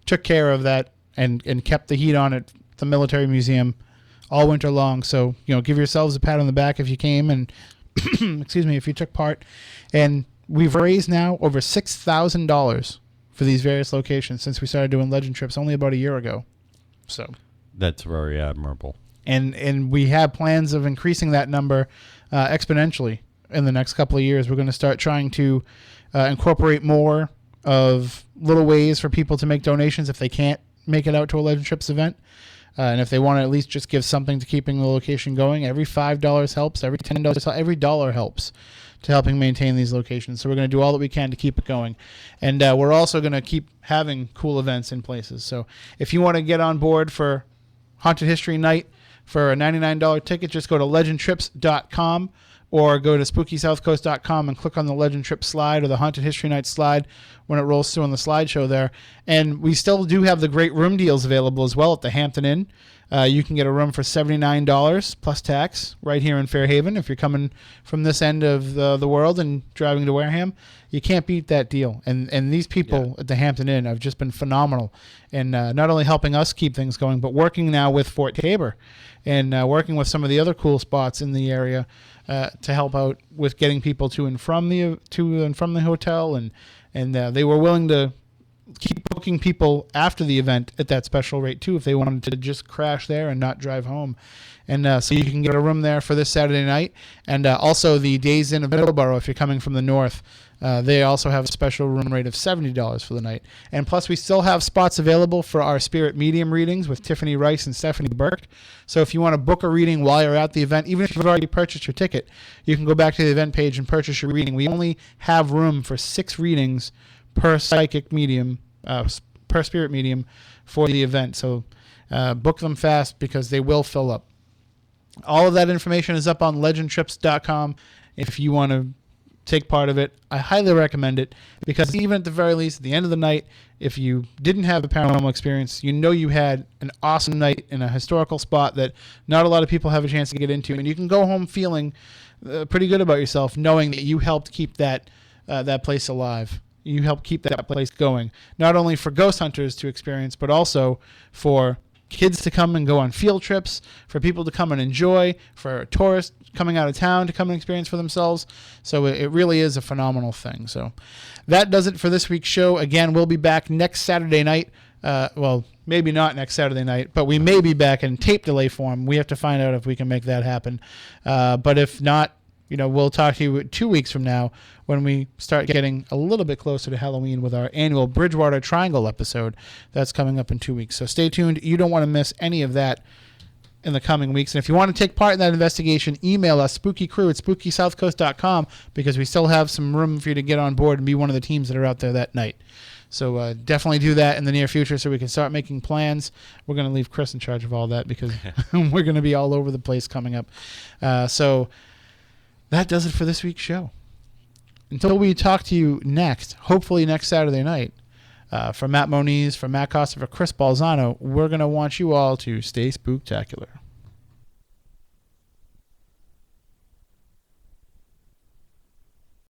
took care of that and kept the heat on at the military museum all winter long. So, give yourselves a pat on the back if you came and, excuse me, if you took part. And we've raised now over $6,000 for these various locations since we started doing Legend Trips only about a year ago. So that's very admirable. And we have plans of increasing that number exponentially in the next couple of years. We're going to start trying to incorporate more of little ways for people to make donations if they can't make it out to a Legend Trips event. And if they want to at least just give something to keeping the location going, every $5 helps, every $10 helps, every dollar helps to helping maintain these locations. So we're going to do all that we can to keep it going. And we're also going to keep having cool events in places. So if you want to get on board for Haunted History Night for a $99 ticket, just go to legendtrips.com or go to spookysouthcoast.com and click on the Legend Trip slide or the Haunted History Night slide when it rolls through on the slideshow there. And we still do have the great room deals available as well at the Hampton Inn. You can get a room for $79 plus tax right here in Fairhaven. If you're coming from this end of the world and driving to Wareham, you can't beat that deal. And these people at the Hampton Inn have just been phenomenal in not only helping us keep things going, but working now with Fort Tabor and working with some of the other cool spots in the area to help out with getting people to and from the hotel. And they were willing to keep booking people after the event at that special rate too if they wanted to just crash there and not drive home. And so you can get a room there for this Saturday night. And also the Days Inn of Middleborough, if you're coming from the north, they also have a special room rate of $70 for the night. And plus we still have spots available for our spirit medium readings with Tiffany Rice and Stephanie Burke. So if you want to book a reading while you're at the event, even if you've already purchased your ticket, you can go back to the event page and purchase your reading. We only have room for 6 readings per psychic medium, per spirit medium for the event. So book them fast because they will fill up. All of that information is up on legendtrips.com if you want to take part of it. I highly recommend it because even at the very least, at the end of the night, if you didn't have a paranormal experience, you know you had an awesome night in a historical spot that not a lot of people have a chance to get into, and you can go home feeling pretty good about yourself knowing that you helped keep that place alive. You help keep that place going, not only for ghost hunters to experience, but also for kids to come and go on field trips, for people to come and enjoy, for tourists coming out of town to come and experience for themselves. So it really is a phenomenal thing. So that does it for this week's show. Again, we'll be back next Saturday night. Well, maybe not next Saturday night, but we may be back in tape delay form. We have to find out if we can make that happen. But if not, we'll talk to you 2 weeks from now when we start getting a little bit closer to Halloween with our annual Bridgewater Triangle episode. That's coming up in 2 weeks. So stay tuned. You don't want to miss any of that in the coming weeks. And if you want to take part in that investigation, email us, spookycrew@spookysouthcoast.com, because we still have some room for you to get on board and be one of the teams that are out there that night. So definitely do that in the near future so we can start making plans. We're going to leave Chris in charge of all that because we're going to be all over the place coming up. So that does it for this week's show. Until we talk to you next, hopefully next Saturday night, for Matt Moniz, for Matt Costa, for Chris Balzano, we're going to want you all to stay spooktacular.